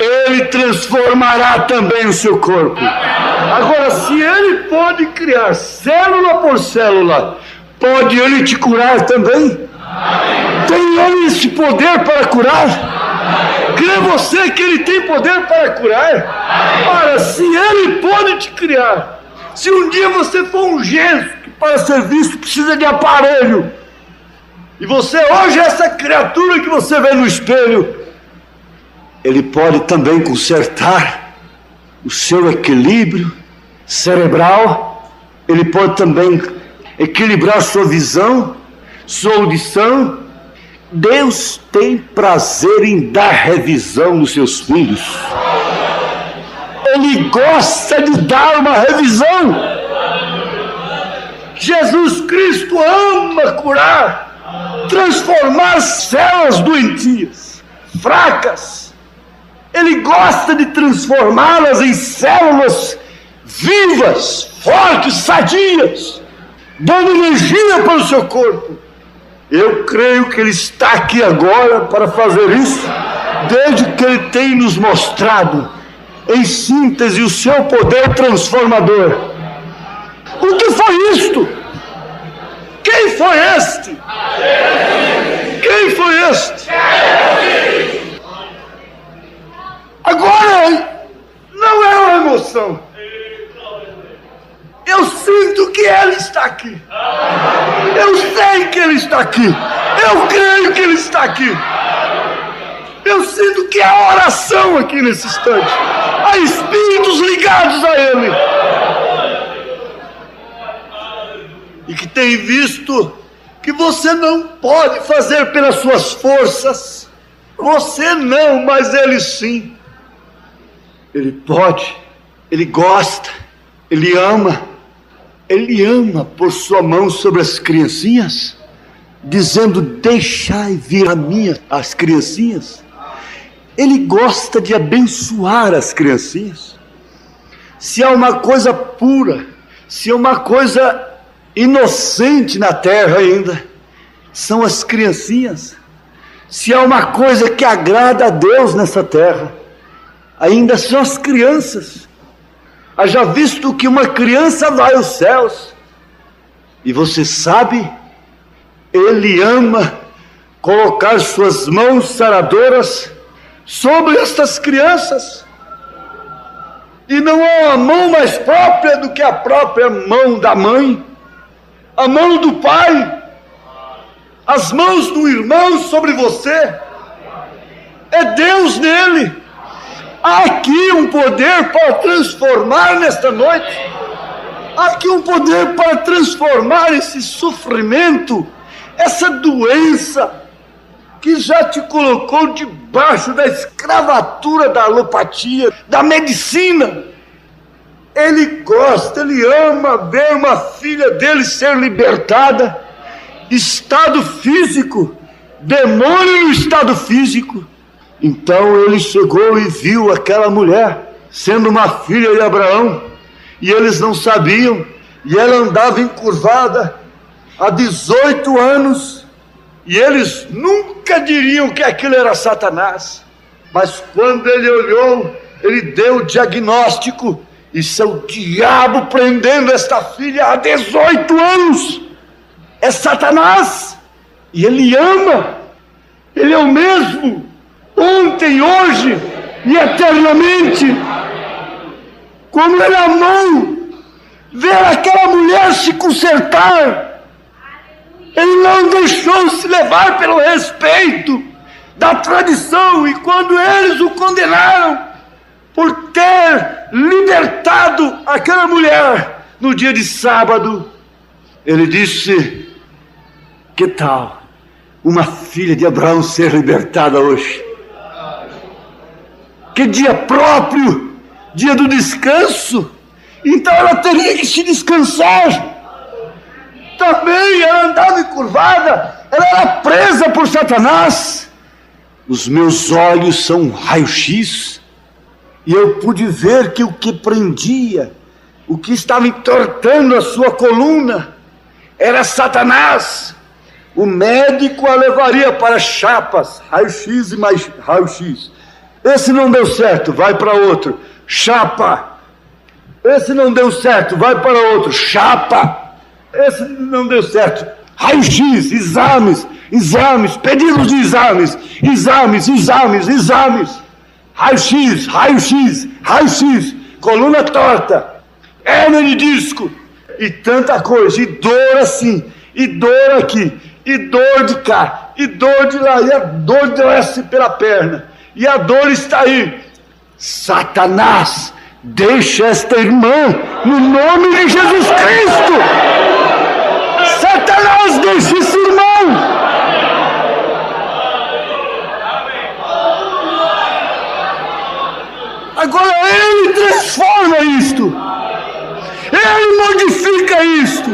Ele transformará também o seu corpo. Agora, se ele pode criar célula por célula, pode ele te curar também? Tem ele esse poder para curar? Crê você que ele tem poder para curar? Ora, se ele pode te criar, se um dia você for um gesso que para ser visto precisa de aparelho, e você hoje é essa criatura que você vê no espelho, ele pode também consertar o seu equilíbrio cerebral, ele pode também equilibrar sua visão, sua audição. Deus tem prazer em dar revisão nos seus filhos. Ele gosta de dar uma revisão. Jesus Cristo ama curar, transformar células doentias, fracas. Ele gosta de transformá-las em células vivas, fortes, sadias, dando energia para o seu corpo. Eu creio que Ele está aqui agora para fazer isso, desde que Ele tem nos mostrado, em síntese, o seu poder transformador. O que foi isto? Quem foi este? Quem foi este? Agora, não é uma emoção. Eu sinto que Ele está aqui. Eu sei que Ele está aqui. Eu creio que Ele está aqui. Eu sinto que há oração aqui nesse instante. Há espíritos ligados a Ele. E que tem visto que você não pode fazer pelas suas forças. Você não, mas Ele sim. Ele pode, Ele gosta, Ele ama. Ele ama pôr sua mão sobre as criancinhas, dizendo: deixai vir a mim as criancinhas. Ele gosta de abençoar as criancinhas. Se há uma coisa pura, se há uma coisa inocente na terra ainda, são as criancinhas. Se há uma coisa que agrada a Deus nessa terra, ainda são as crianças. Haja visto que uma criança vai aos céus, e você sabe, Ele ama colocar suas mãos saradoras sobre estas crianças, e não há uma mão mais própria do que a própria mão da mãe, a mão do pai, as mãos do irmão sobre você, é Deus nele. Há aqui um poder para transformar nesta noite. Há aqui um poder para transformar esse sofrimento, essa doença que já te colocou debaixo da escravatura da alopatia, da medicina. Ele gosta, Ele ama ver uma filha dele ser libertada. Estado físico, demônio no estado físico. Então ele chegou e viu aquela mulher sendo uma filha de Abraão, e eles não sabiam, e ela andava encurvada há 18 anos, e eles nunca diriam que aquilo era Satanás. Mas quando ele olhou, ele deu o diagnóstico: isso é o diabo prendendo esta filha há 18 anos, é Satanás. E ele ama, ele é o mesmo, ontem, hoje e eternamente. Como ele amou ver aquela mulher se consertar, ele não deixou se levar pelo respeito da tradição, e quando eles o condenaram, por ter libertado aquela mulher no dia de sábado. Ele disse: que tal uma filha de Abraão ser libertada hoje? Que dia próprio, dia do descanso. Então ela teria que se descansar. Também ela andava encurvada, ela era presa por Satanás. Os meus olhos são um raio-x, e eu pude ver que o que prendia, o que estava entortando a sua coluna, era Satanás. O médico a levaria para chapas, raio-x e mais raio-x. Esse não deu certo, vai para outro, chapa. Esse não deu certo, vai para outro, chapa. Esse não deu certo, raio-x, exames, pedidos de exames, raio-x, coluna torta, hérnia de disco, e tanta coisa, e dor assim, e dor aqui, e dor de cá, e dor de lá, e a dor desce pela perna, e a dor está aí. Satanás, deixa esta irmã no nome de Jesus Cristo. Satanás, deixa esse irmão. Agora ele transforma isto, ele modifica isto.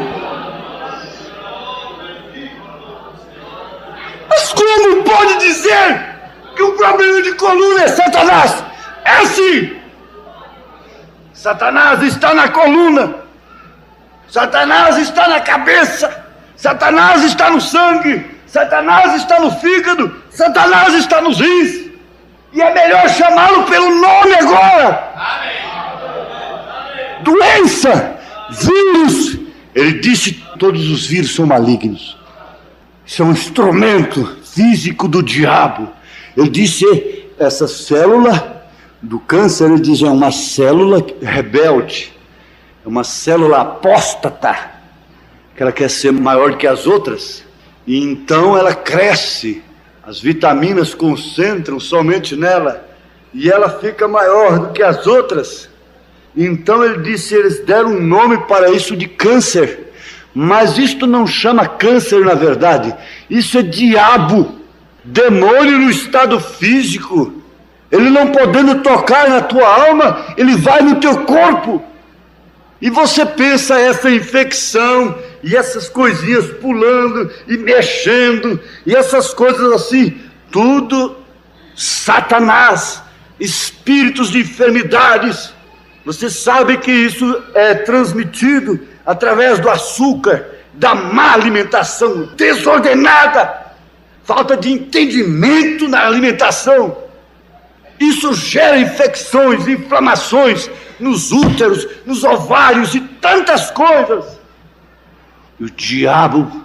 Mas como pode dizer que o problema de coluna é Satanás? É assim. Satanás está na coluna, Satanás está na cabeça, Satanás está no sangue, Satanás está no fígado, Satanás está nos rins. E é melhor chamá-lo pelo nome agora. Amém. Doença, vírus. Ele disse que todos os vírus são malignos. Isso é um instrumento físico do diabo. Ele disse, essa célula do câncer, ele diz, é uma célula rebelde, é uma célula apóstata, que ela quer ser maior que as outras, e então ela cresce, as vitaminas concentram somente nela, e ela fica maior do que as outras. Então ele disse, eles deram um nome para isso de câncer, mas isto não chama câncer na verdade, isso é diabo, demônio no estado físico. Ele não podendo tocar na tua alma, ele vai no teu corpo. E você pensa essa infecção, e essas coisinhas pulando e mexendo, e essas coisas assim, tudo Satanás, espíritos de enfermidades. Você sabe que isso é transmitido através do açúcar, da má alimentação desordenada, falta de entendimento na alimentação. Isso gera infecções, inflamações nos úteros, nos ovários e tantas coisas. E o diabo,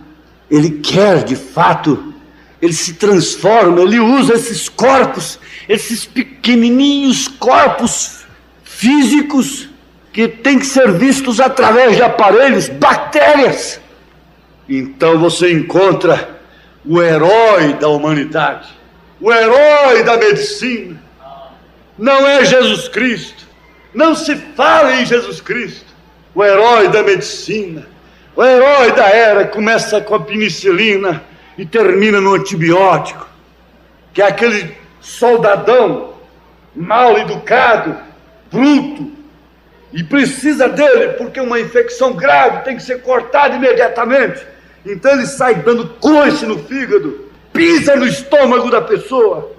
ele quer de fato, ele se transforma, ele usa esses corpos, esses pequenininhos corpos físicos que têm que ser vistos através de aparelhos, bactérias. Então você encontra o herói da humanidade, o herói da medicina. Não é Jesus Cristo, não se fala em Jesus Cristo, o herói da medicina, o herói da era, começa com a penicilina e termina no antibiótico, que é aquele soldadão mal educado, bruto, e precisa dele porque uma infecção grave tem que ser cortada imediatamente, então ele sai dando coice no fígado, pisa no estômago da pessoa,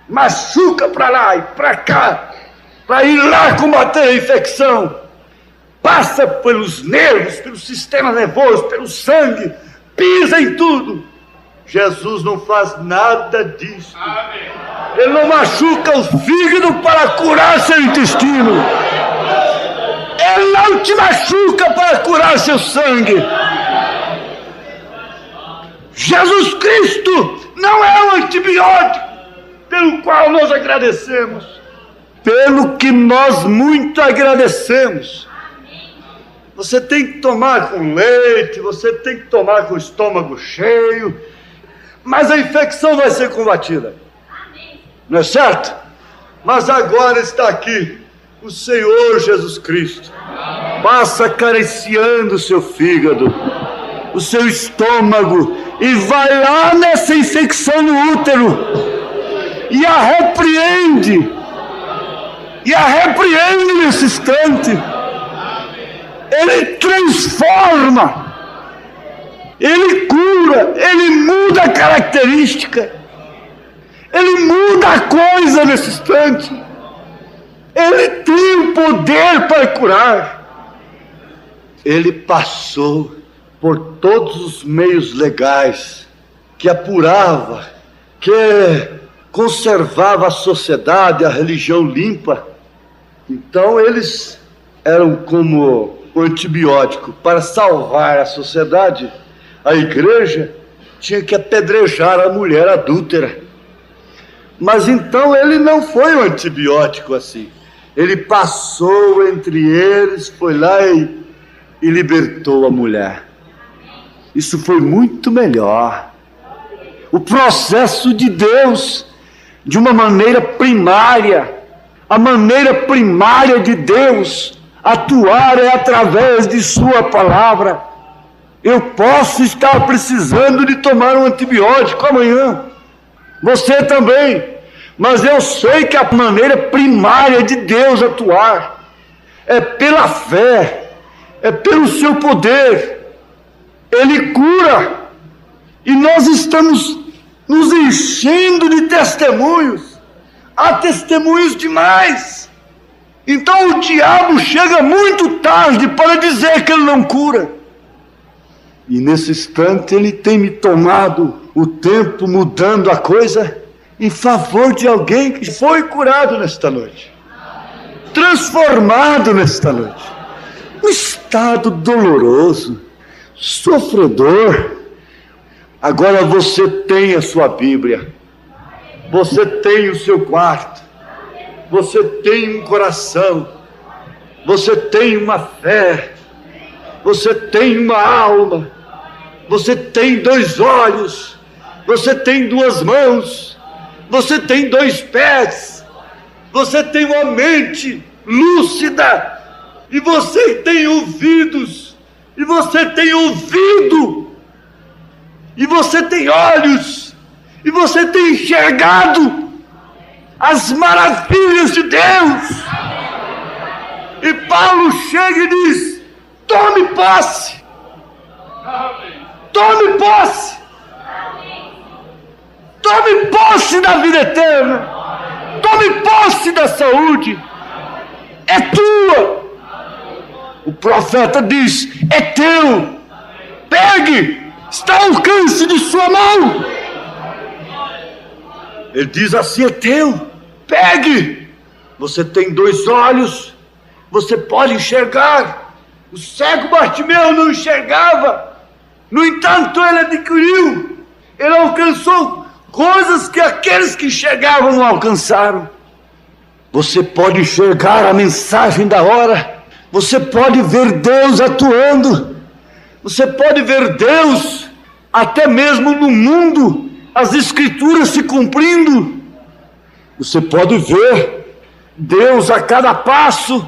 machuca para lá e para cá, para ir lá combater a infecção, passa pelos nervos, pelo sistema nervoso, pelo sangue, pisa em tudo. Jesus não faz nada disso. Amém. Ele não machuca o fígado para curar seu intestino, ele não te machuca para curar seu sangue. Jesus Cristo não é um antibiótico pelo qual nós agradecemos, pelo que nós muito agradecemos. Você tem que tomar com leite, você tem que tomar com o estômago cheio, mas a infecção vai ser combatida. Não é certo? Mas agora está aqui o Senhor Jesus Cristo. Passa acariciando o seu fígado, o seu estômago, e vai lá nessa infecção no útero e a repreende nesse instante. Ele transforma, ele cura, ele muda a característica, ele muda a coisa nesse instante. Ele tem o poder para curar. Ele passou por todos os meios legais que apurava, que conservava a sociedade, a religião limpa. Então eles eram como o antibiótico. Para salvar a sociedade, a igreja tinha que apedrejar a mulher adúltera. Mas então ele não foi um antibiótico assim. Ele passou entre eles, foi lá e libertou a mulher. Isso foi muito melhor. O processo de Deus, de uma maneira primária, a maneira primária de Deus atuar é através de sua palavra. Eu posso estar precisando de tomar um antibiótico amanhã, você também, mas eu sei que a maneira primária de Deus atuar é pela fé, é pelo seu poder. Ele cura, e nós estamos nos enchendo de testemunhos. Há testemunhos demais. Então o diabo chega muito tarde para dizer que ele não cura. E nesse instante ele tem me tomado o tempo, mudando a coisa em favor de alguém que foi curado nesta noite, transformado nesta noite. Um estado doloroso, sofredor. Agora você tem a sua Bíblia, você tem o seu quarto, você tem um coração, você tem uma fé, você tem uma alma, você tem 2 olhos, você tem 2 mãos, você tem 2 pés, você tem uma mente lúcida, e você tem ouvidos, e você tem ouvido, e você tem olhos, e você tem enxergado as maravilhas de Deus. E Paulo chega e diz: tome posse, tome posse, tome posse da vida eterna, tome posse da saúde, é tua. O profeta diz: é teu, pegue, está ao alcance de sua mão. Ele diz assim: é teu, pegue. Você tem 2 olhos, você pode enxergar. O cego Bartimeu não enxergava, no entanto ele adquiriu, ele alcançou coisas que aqueles que enxergavam não alcançaram. Você pode enxergar a mensagem da hora, você pode ver Deus atuando, você pode ver Deus até mesmo no mundo, as escrituras se cumprindo. Você pode ver Deus a cada passo.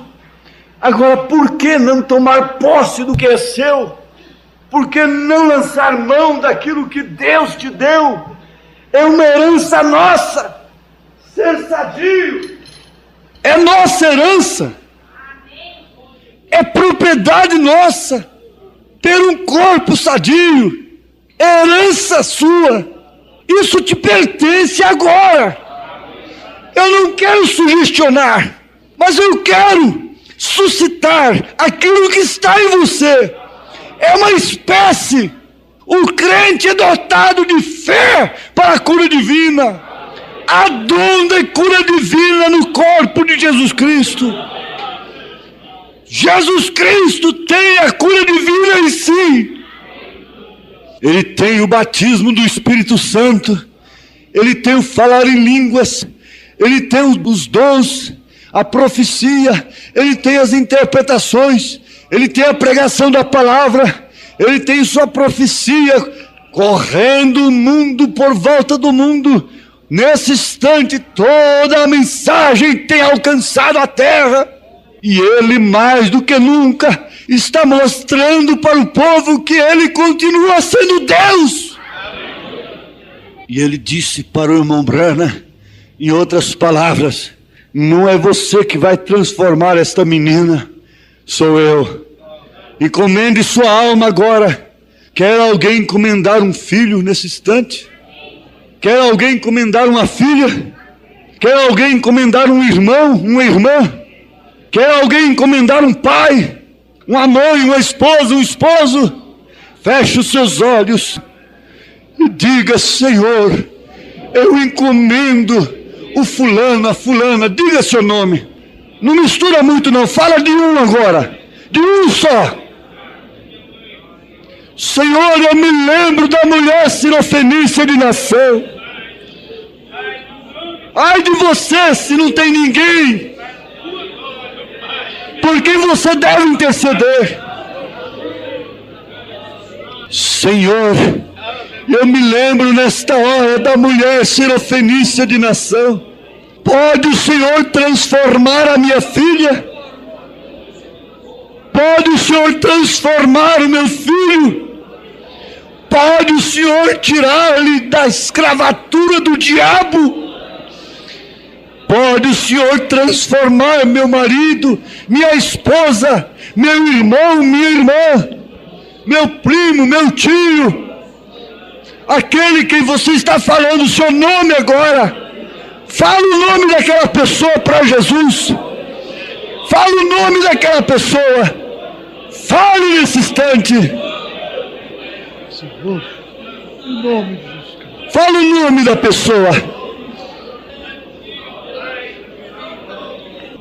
Agora, por que não tomar posse do que é seu? Por que não lançar mão daquilo que Deus te deu? É uma herança nossa. Ser sadio é nossa herança, é propriedade nossa. Ter um corpo sadio é herança sua. Isso te pertence agora. Eu não quero sugestionar, mas eu quero suscitar aquilo que está em você. É uma espécie. O crente é dotado de fé para a cura divina. Há dom de cura divina no corpo de Jesus Cristo. Jesus Cristo tem a cura divina em si. Ele tem o batismo do Espírito Santo, ele tem o falar em línguas, ele tem os dons, a profecia, ele tem as interpretações, ele tem a pregação da palavra, ele tem sua profecia correndo o mundo, por volta do mundo, Nesse instante, toda a mensagem tem alcançado a terra. E Ele, mais do que nunca, está mostrando para o povo que Ele continua sendo Deus. E Ele disse para o irmão Branham, em outras palavras, não é você que vai transformar esta menina, sou eu. Encomende sua alma agora. Quer alguém encomendar um filho nesse instante? Quer alguém encomendar uma filha? Quer alguém encomendar um irmão, uma irmã? Quer alguém encomendar um pai, uma mãe, uma esposa, um esposo? Feche os seus olhos e diga: Senhor, eu encomendo o fulano, a fulana. Diga seu nome. Não mistura muito não, fala de um agora, de um só. Senhor, eu me lembro da mulher cirofenícia de nação. Ai de você se não tem ninguém por quem você deve interceder. Senhor, eu me lembro nesta hora da mulher cirofenícia de nação. Pode o Senhor transformar a minha filha? Pode o Senhor transformar o meu filho? Pode o Senhor tirar-lhe da escravatura do diabo? Pode o Senhor transformar meu marido, minha esposa, meu irmão, minha irmã, meu primo, meu tio, aquele que você está falando o seu nome agora? Fala o nome daquela pessoa para Jesus. Fala o nome daquela pessoa. Fale nesse instante. Senhor, em nome de Jesus. Fala o nome da pessoa.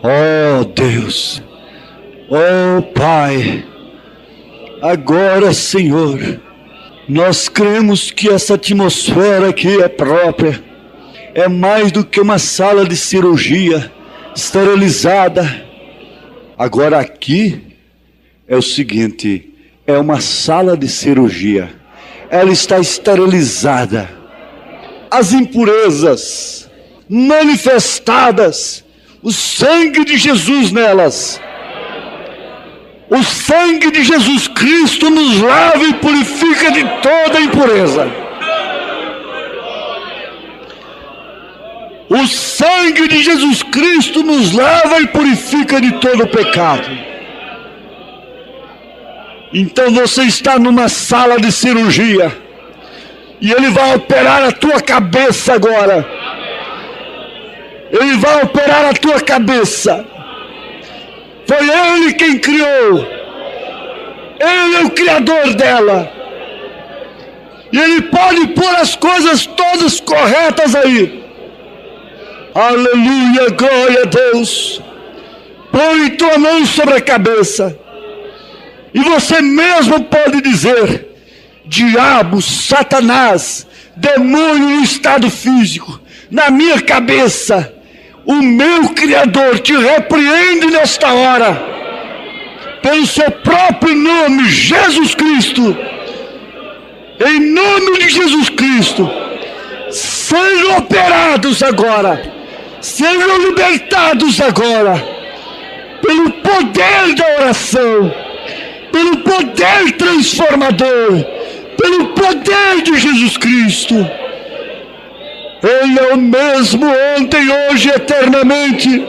Oh Deus, oh Pai, agora Senhor, nós cremos que essa atmosfera aqui é própria, é mais do que uma sala de cirurgia esterilizada. Agora aqui é o seguinte, é uma sala de cirurgia, ela está esterilizada, as impurezas manifestadas, o sangue de Jesus nelas. O sangue de Jesus Cristo nos lava e purifica de toda impureza. O sangue de Jesus Cristo nos lava e purifica de todo pecado. Então você está numa sala de cirurgia e Ele vai operar a tua cabeça agora. Ele vai operar a tua cabeça. Foi Ele quem criou. Ele é o criador dela. E Ele pode pôr as coisas todas corretas aí. Aleluia, glória a Deus. Põe tua mão sobre a cabeça. E você mesmo pode dizer: diabo, Satanás, demônio no estado físico, na minha cabeça, o meu Criador te repreende nesta hora, pelo seu próprio nome, Jesus Cristo. Em nome de Jesus Cristo, sejam operados agora, sejam libertados agora, pelo poder da oração, pelo poder transformador, pelo poder de Jesus Cristo. Ele é o mesmo ontem, hoje, eternamente.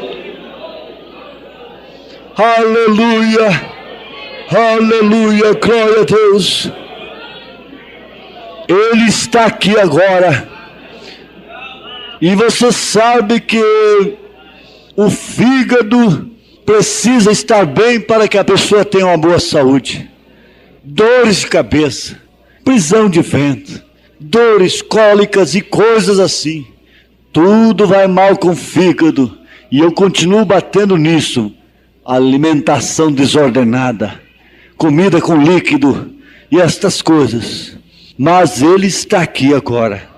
Aleluia, aleluia, glória a Deus. Ele está aqui agora. E você sabe que o fígado precisa estar bem para que a pessoa tenha uma boa saúde. Dores de cabeça, prisão de ventre, dores, cólicas e coisas assim. Tudo vai mal com o fígado. E eu continuo batendo nisso. Alimentação desordenada, comida com líquido e estas coisas. Mas Ele está aqui agora.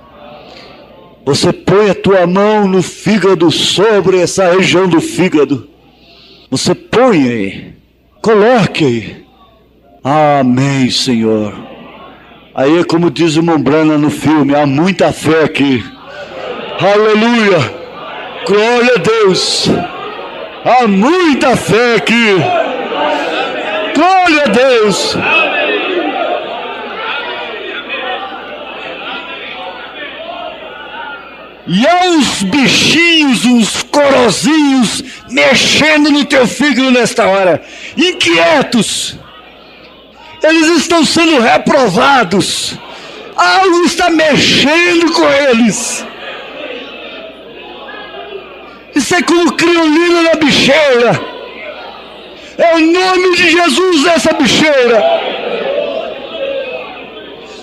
Você põe a tua mão no fígado, sobre essa região do fígado. Você põe aí, coloque aí. Amém, Senhor. Aí é como diz o irmão Branham no filme, há muita fé aqui. Aleluia. Glória a Deus. Há muita fé aqui. Glória a Deus. E há uns bichinhos, uns corozinhos mexendo no teu fígado nesta hora, inquietos. Eles estão sendo reprovados. Algo está mexendo com eles. Isso é como criolina na bicheira. É o nome de Jesus nessa bicheira.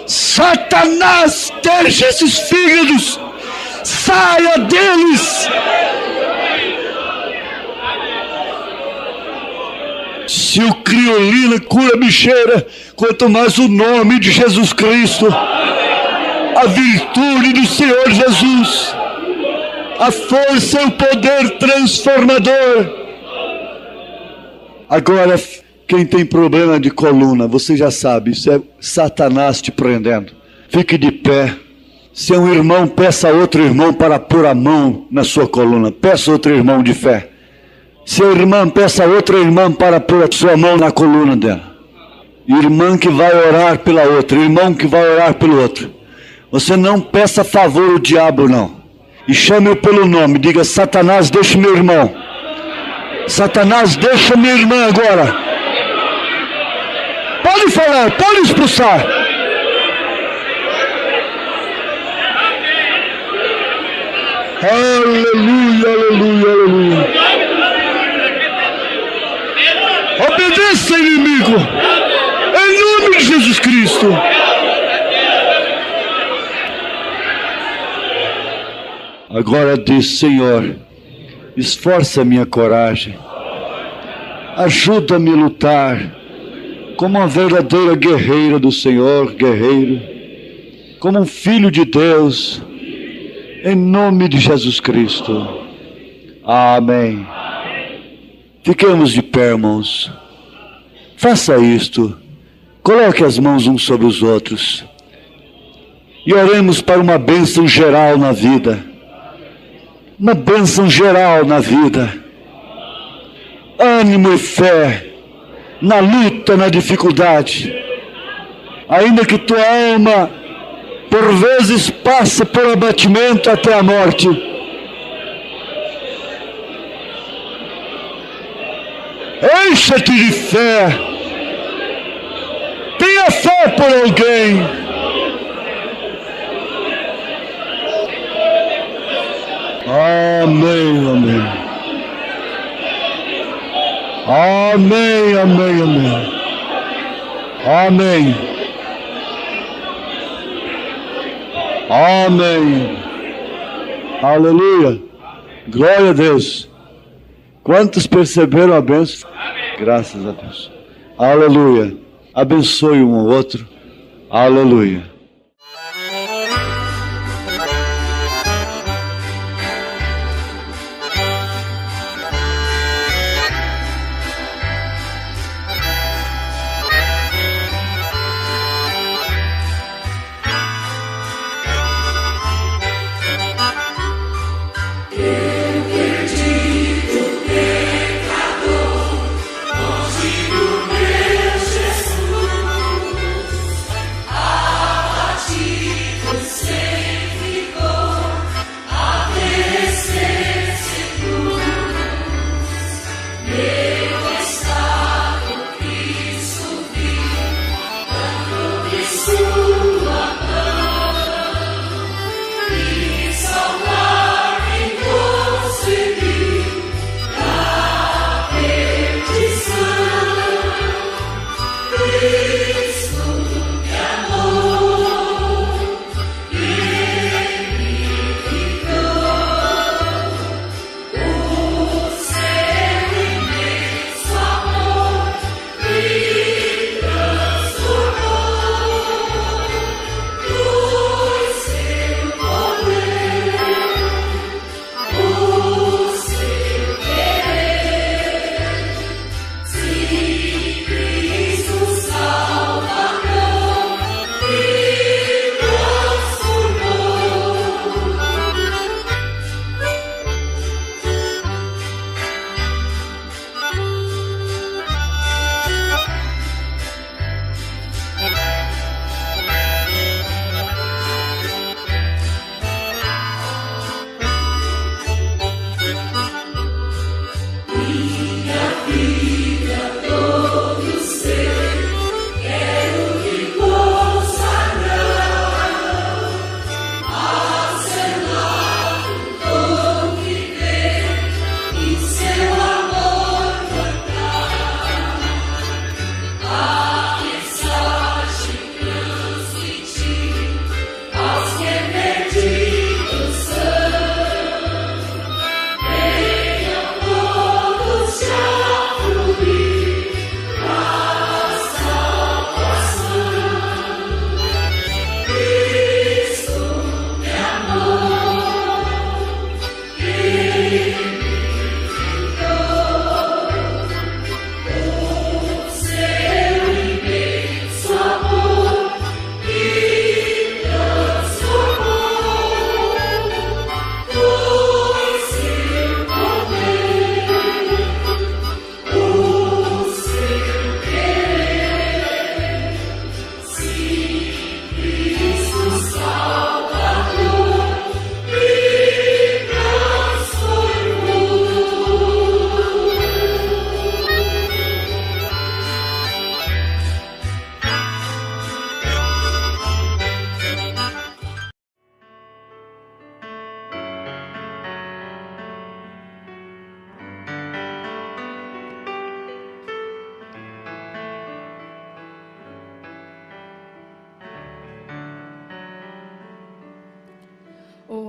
Satanás, deixa esses fígados. Saia deles. Se o criolina cura a bicheira, quanto mais o nome de Jesus Cristo, a virtude do Senhor Jesus, a força e o poder transformador. Agora, quem tem problema de coluna, você já sabe, isso é Satanás te prendendo. Fique de pé. Se é um irmão, peça a outro irmão para pôr a mão na sua coluna. Peça a outro irmão de fé. Se é irmã, peça a outra irmã para pôr a sua mão na coluna dela. Irmã que vai orar pela outra, irmão que vai orar pelo outro. Você não peça favor ao diabo, não. E chame-o pelo nome. Diga: Satanás, deixa meu irmão. Satanás, deixa minha irmã agora. Pode falar, pode expulsar. Aleluia, aleluia, aleluia. Obedeça, inimigo, em nome de Jesus Cristo. Agora diz: Senhor, esforça minha coragem, ajuda-me a lutar como uma verdadeira guerreira do Senhor, guerreiro, como um filho de Deus, em nome de Jesus Cristo. Amém. Fiquemos de pé, irmãos. Faça isto. Coloque as mãos uns sobre os outros. E oremos para uma bênção geral na vida. Uma bênção geral na vida. Ânimo e fé. Na luta, na dificuldade. Ainda que tua alma por vezes passe por abatimento até a morte. Encha-te de fé. Tenha fé por alguém. Amém, amém. Amém, amém, amém. Amém. Amém. Aleluia. Glória a Deus. Quantos perceberam a bênção? Graças a Deus. Aleluia. Abençoe um ao outro. Aleluia. Ah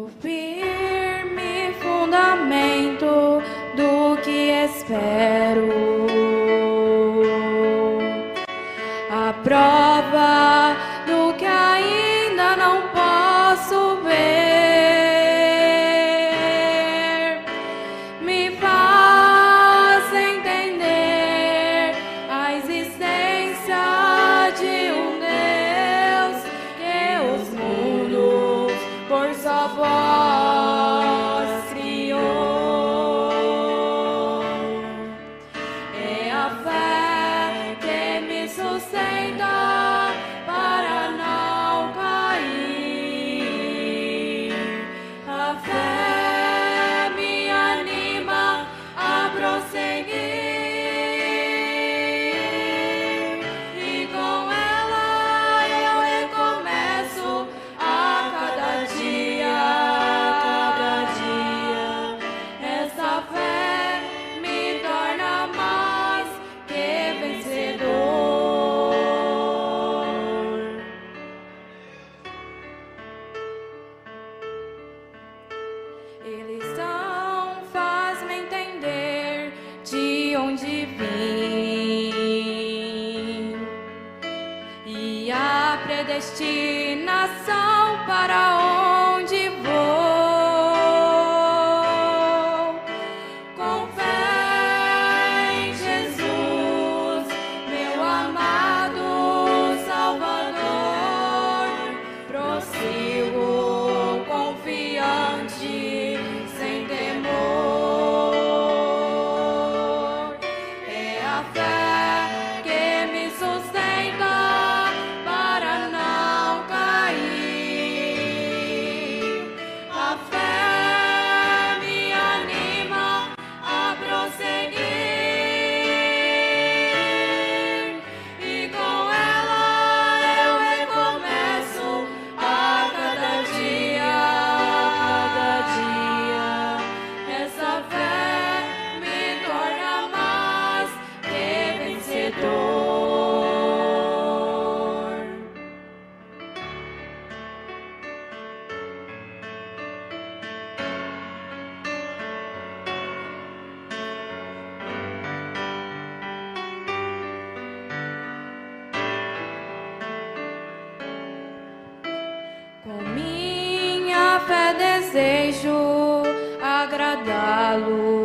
o firme fundamento do que espero, a prova do que ainda não posso ver, me faz entender a existência de um Deus que os mundos por sua voz criou. É a fé que me sustenta para não cair. A fé me anima a prosseguir, e com ela eu recomeço a cada dia, cada dia. Essa fé me torna mais que vencedor. Eles não faz-me entender de onde vim e a predestinação para onde vou. Com fé em Jesus, meu amado Salvador, prossigo confiante, sem temor. É a fé que me sustenta para não cair. A fé me anima a prosseguir, e com ela eu recomeço a cada dia, cada dia. Essa fé me torna mais que vencedor. Com minha fé desejo agradá-lo,